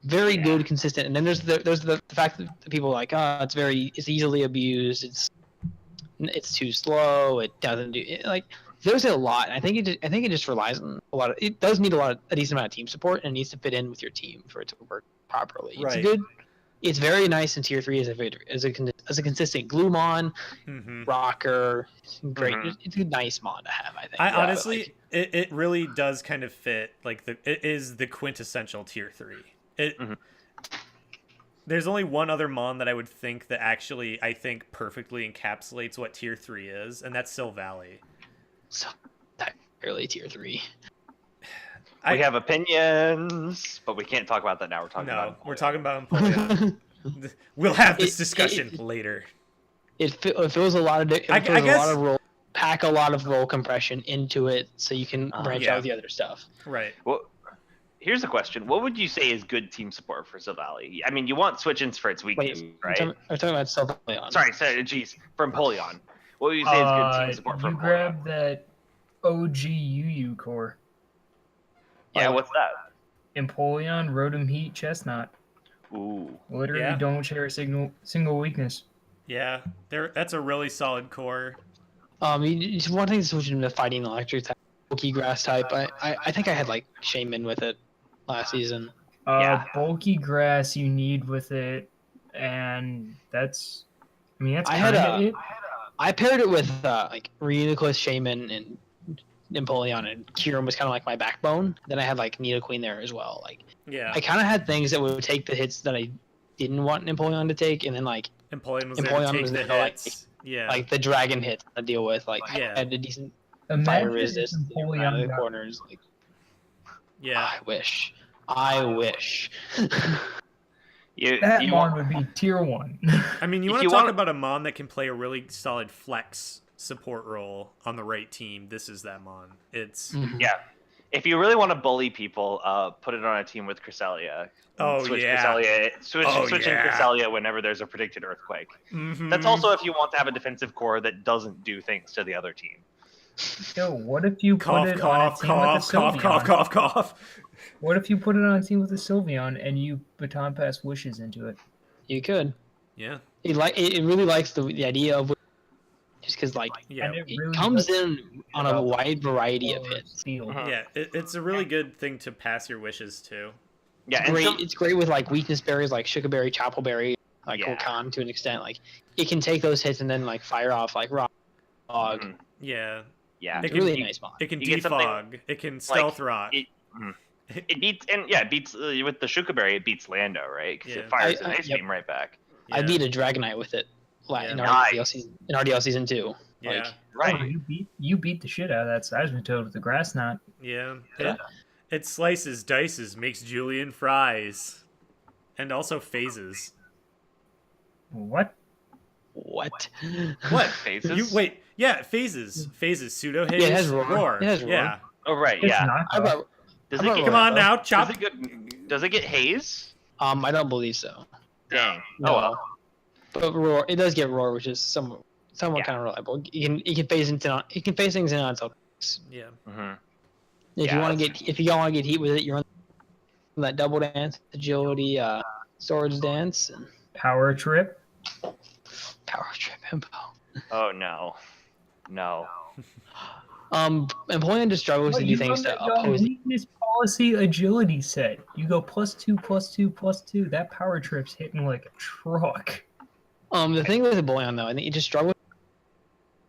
very good, consistent. And then there's the fact that the people are like, it's easily abused, it's too slow, it doesn't do it, like. There's a lot. I think it just relies on a lot of. It does need a decent amount of team support, and it needs to fit in with your team for it to work properly. Right. It's good. It's very nice in tier 3 as a consistent Gloomon, Mhm. rocker. Great. Mhm. It's a nice mon to have. I think. I Yeah, honestly, like, it really does kind of fit. Like it is the quintessential tier 3. Mhm. There's only one other mon that I would think that actually I think perfectly encapsulates what tier 3 is, and that's Sil Valley. so that early tier 3. We have opinions, but we can't talk about that now. We're talking about we're talking about Empoleon. We'll have this discussion later. It feels a lot of. I guess- a lot of roll. Pack a lot of roll compression into it, so you can branch yeah. out with the other stuff. Right. Well, here's a question: what would you say is good team support for Sil Valley? I mean, you want switch-ins for its weakness, right? I'm talking about Sylveon. Sorry, geez, for Empoleon. What would you say is good team support for You Empoleon? grab that OG UU core. Yeah, what's that? Empoleon, Rotom Heat, Chestnut. Ooh. Literally Yeah. don't share a single weakness. Yeah, that's a really solid core. You just one thing to switch into fighting electric type, bulky grass type. I think I had like Shaman with it last season. Yeah. Bulky grass you need with it, and that's. I mean, that's I had kind of it. I paired it with like Reuniclus, Shaman, and Empoleon, and Kyurem was kind of like my backbone. Then I had like Nidoqueen there as well. Like Yeah. I kind of had things that would take the hits that I didn't want Empoleon to take, and then like Empoleon was there to Empoleon take was the there to, like, hits. Yeah. like the dragon hits to deal with. Like Yeah. I had a decent fire Imagine if resist out of Empoleon the got corners. Like yeah. I wish. that you mon want, would be tier 1. I mean, you If want to you talk want- about a mon that can play a really solid flex support role on the right team. This is that mon. It's yeah. If you really want to bully people, put it on a team with Cresselia. Switch yeah. Cresselia, Oh, switch in yeah. Cresselia whenever there's a predicted earthquake. Mhm. That's also if you want to have a defensive core that doesn't do things to the other team. Yo, what if you put cough, it cough, on a team with a cough, cough, Sylveon? cough, cough, cough. What if you put it on a team with a Sylveon and you baton pass wishes into it? You could. Yeah. It really likes the idea of just because like Yeah. And it really comes lets in on a wide variety of or hits. steal. Mhm. Yeah. It's a really good thing to pass your wishes to. Yeah, and Great. some- It's great with like weakness berries like Sugarberry, Choppleberry, like Yeah. Rakan to an extent. Like it can take those hits and then like fire off like Rock Dog. Mhm. Yeah. yeah, It It's can really be- a nice mod. It can You get something defog. It can stealth rock. it beats with the Shukaberry. It beats Lando, right? Because Yeah. it fires an I- ice yep. beam right back. I Yeah. beat a Dragonite with it Yeah. in Nice. RDL season 2. Yeah. Like, Right. Oh, you beat the shit out of that Seismitoad with the grass knot. Yeah. Yeah. It slices, dices, makes julienne fries, and also phases. What? what? What? Phases? You wait. Yeah, phases. Phases. Pseudo haze. Yeah, it has roar. It has roar. Yeah. Oh right, It's yeah. not, I though. got, Does I'm it not get, Come on though. now, does chop. it get haze? I don't believe so. Dang. No. Oh well. But roar, it does get roar, which is somewhat Yeah. kind of reliable. It can phase things in on its own. Yeah. Mm-hmm. If Yeah, you want to if you don't want to get heat with it, you're on that double dance, agility, swords dance, and Power trip. power trip info. Oh no. No. Empoleon just struggles to do things to oppose. weakness policy agility set. You go +2, +2, +2. That power trip's hitting like a truck. The thing with Empoleon though, I think it just struggles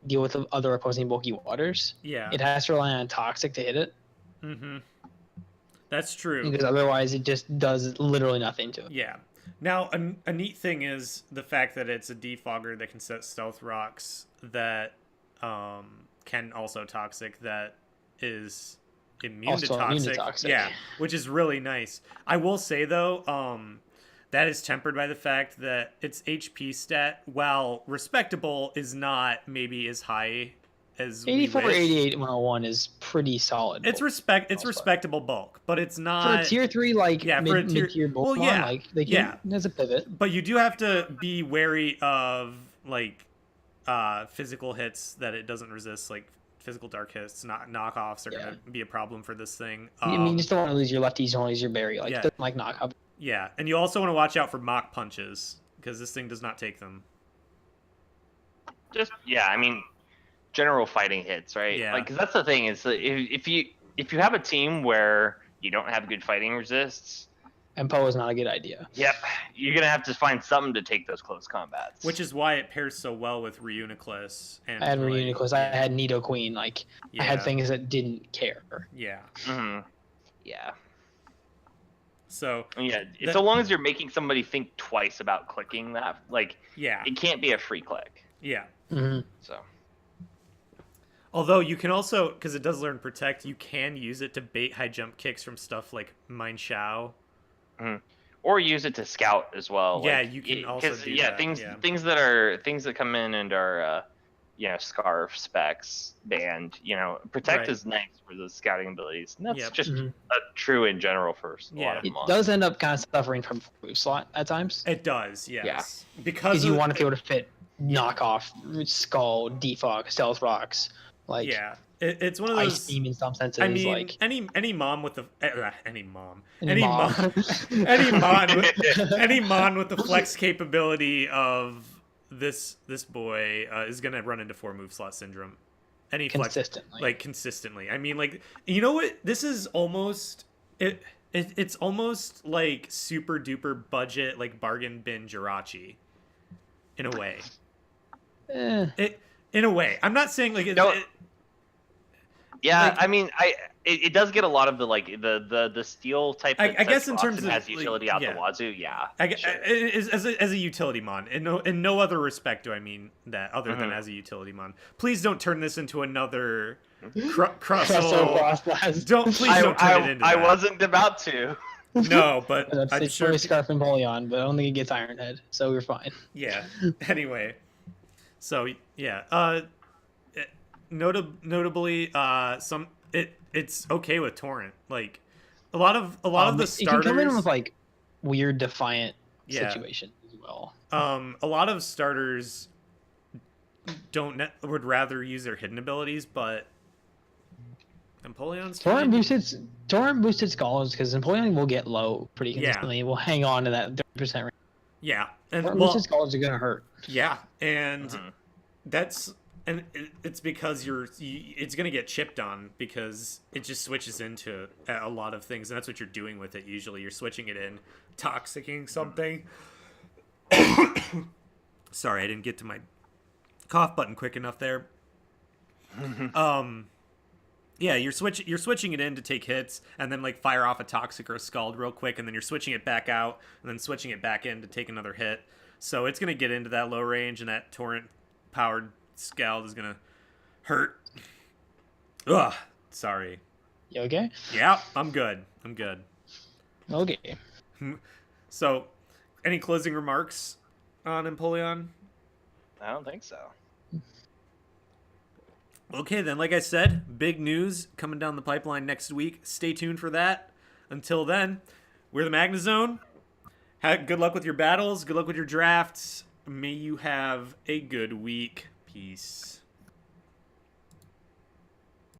to deal with the other opposing bulky waters. Yeah. It has to rely on toxic to hit it, Mm-hmm. That's true. because otherwise it just does literally nothing to it. Yeah. Now, a neat thing is the fact that it's a defogger that can set stealth rocks that can also toxic that is immune to Also immune to toxic. toxic. Yeah, which is really nice. I will say though, that is tempered by the fact that its HP stat, while respectable, is not maybe as high as 84, we wish. 88, 101 is pretty solid. It's respectable bulk, but it's for not a tier 3 like yeah, for a mid-tier Pokemon, well, yeah, like they can, there's a pivot. But you do have to be wary of like physical hits that it doesn't resist, like physical dark hits. Not knockoffs are gonna be a problem for this thing. I mean, you just don't want to lose your lefties, you don't want to lose your berry. Like Yeah. it doesn't like knockoff. Yeah, and you also want to watch out for mock punches because this thing does not take them. Just I mean, general fighting hits, right? Yeah. Like, because that's the thing is that if you have a team where you don't have good fighting resists, Empo is not a good idea. yep, you're gonna have to find something to take those close combats. Which is why it pairs so well with Reuniclus. And I had like, Reuniclus, I had Nidoqueen, like I had things that didn't care. Yeah. Yeah. So Yeah. So long as you're making somebody think twice about clicking that, like, yeah, it can't be a free click. yeah. So. Although you can also, because it does learn Protect, you can use it to bait high jump kicks from stuff like Mine Shao. Or use it to scout as well. Yeah, like, you can also do that. things that come in and are scarf specs banned. Protect Right. is nice for the scouting abilities. And that's Yep. just true in general for a lot of It mons. does end up kind of suffering from move slot at times. It does, yes. Because you want to be able to fit knockoff, skull, defog, stealth rocks, like it's one of ice those. beam in some senses. I mean, like any mom with the any mon with the flex capability of this boy is gonna run into 4 move slot syndrome. Any consistently, flex, consistently. I mean, you know what? This is almost it's almost like super duper budget, like bargain bin Jirachi, in a way. In a way, I'm not saying like yeah, I mean, it does get a lot of the steel type. I guess in terms of has utility out the wazoo. Yeah, as a utility mon. In no other respect do I mean that other than as a utility mon. Please don't turn this into another Crustle. Don't turn it into that. I wasn't about to. No, but I'm sure Scarf and Empoleon, but I don't think it gets Iron Head, so we're fine. Yeah. Anyway, so yeah. Notably, it's okay with Torrent. Like a lot of the starters. It can come in with like weird defiant situations as well. A lot of starters would rather use their hidden abilities, but Empoleon's Torrent boosted scholars because Empoleon will get low pretty consistently. We'll hang on to that 30% range. Yeah, and boosted scholars are gonna hurt. Yeah, and it's because it's gonna get chipped on because it just switches into a lot of things, and that's what you're doing with it. Usually, you're switching it in, toxicking something. Sorry, I didn't get to my cough button quick enough there. Yeah, you're switching it in to take hits, and then like fire off a toxic or a scald real quick, and then you're switching it back out, and then switching it back in to take another hit. So it's gonna get into that low range, and that torrent powered scald is gonna hurt. Ugh, sorry. You okay? Yeah, I'm good. Okay. So, any closing remarks on Empoleon? I don't think so. Okay, then, like I said, big news coming down the pipeline next week. Stay tuned for that. Until then, we're the MagneZONE. Good luck with your battles. Good luck with your drafts. May you have a good week. Peace.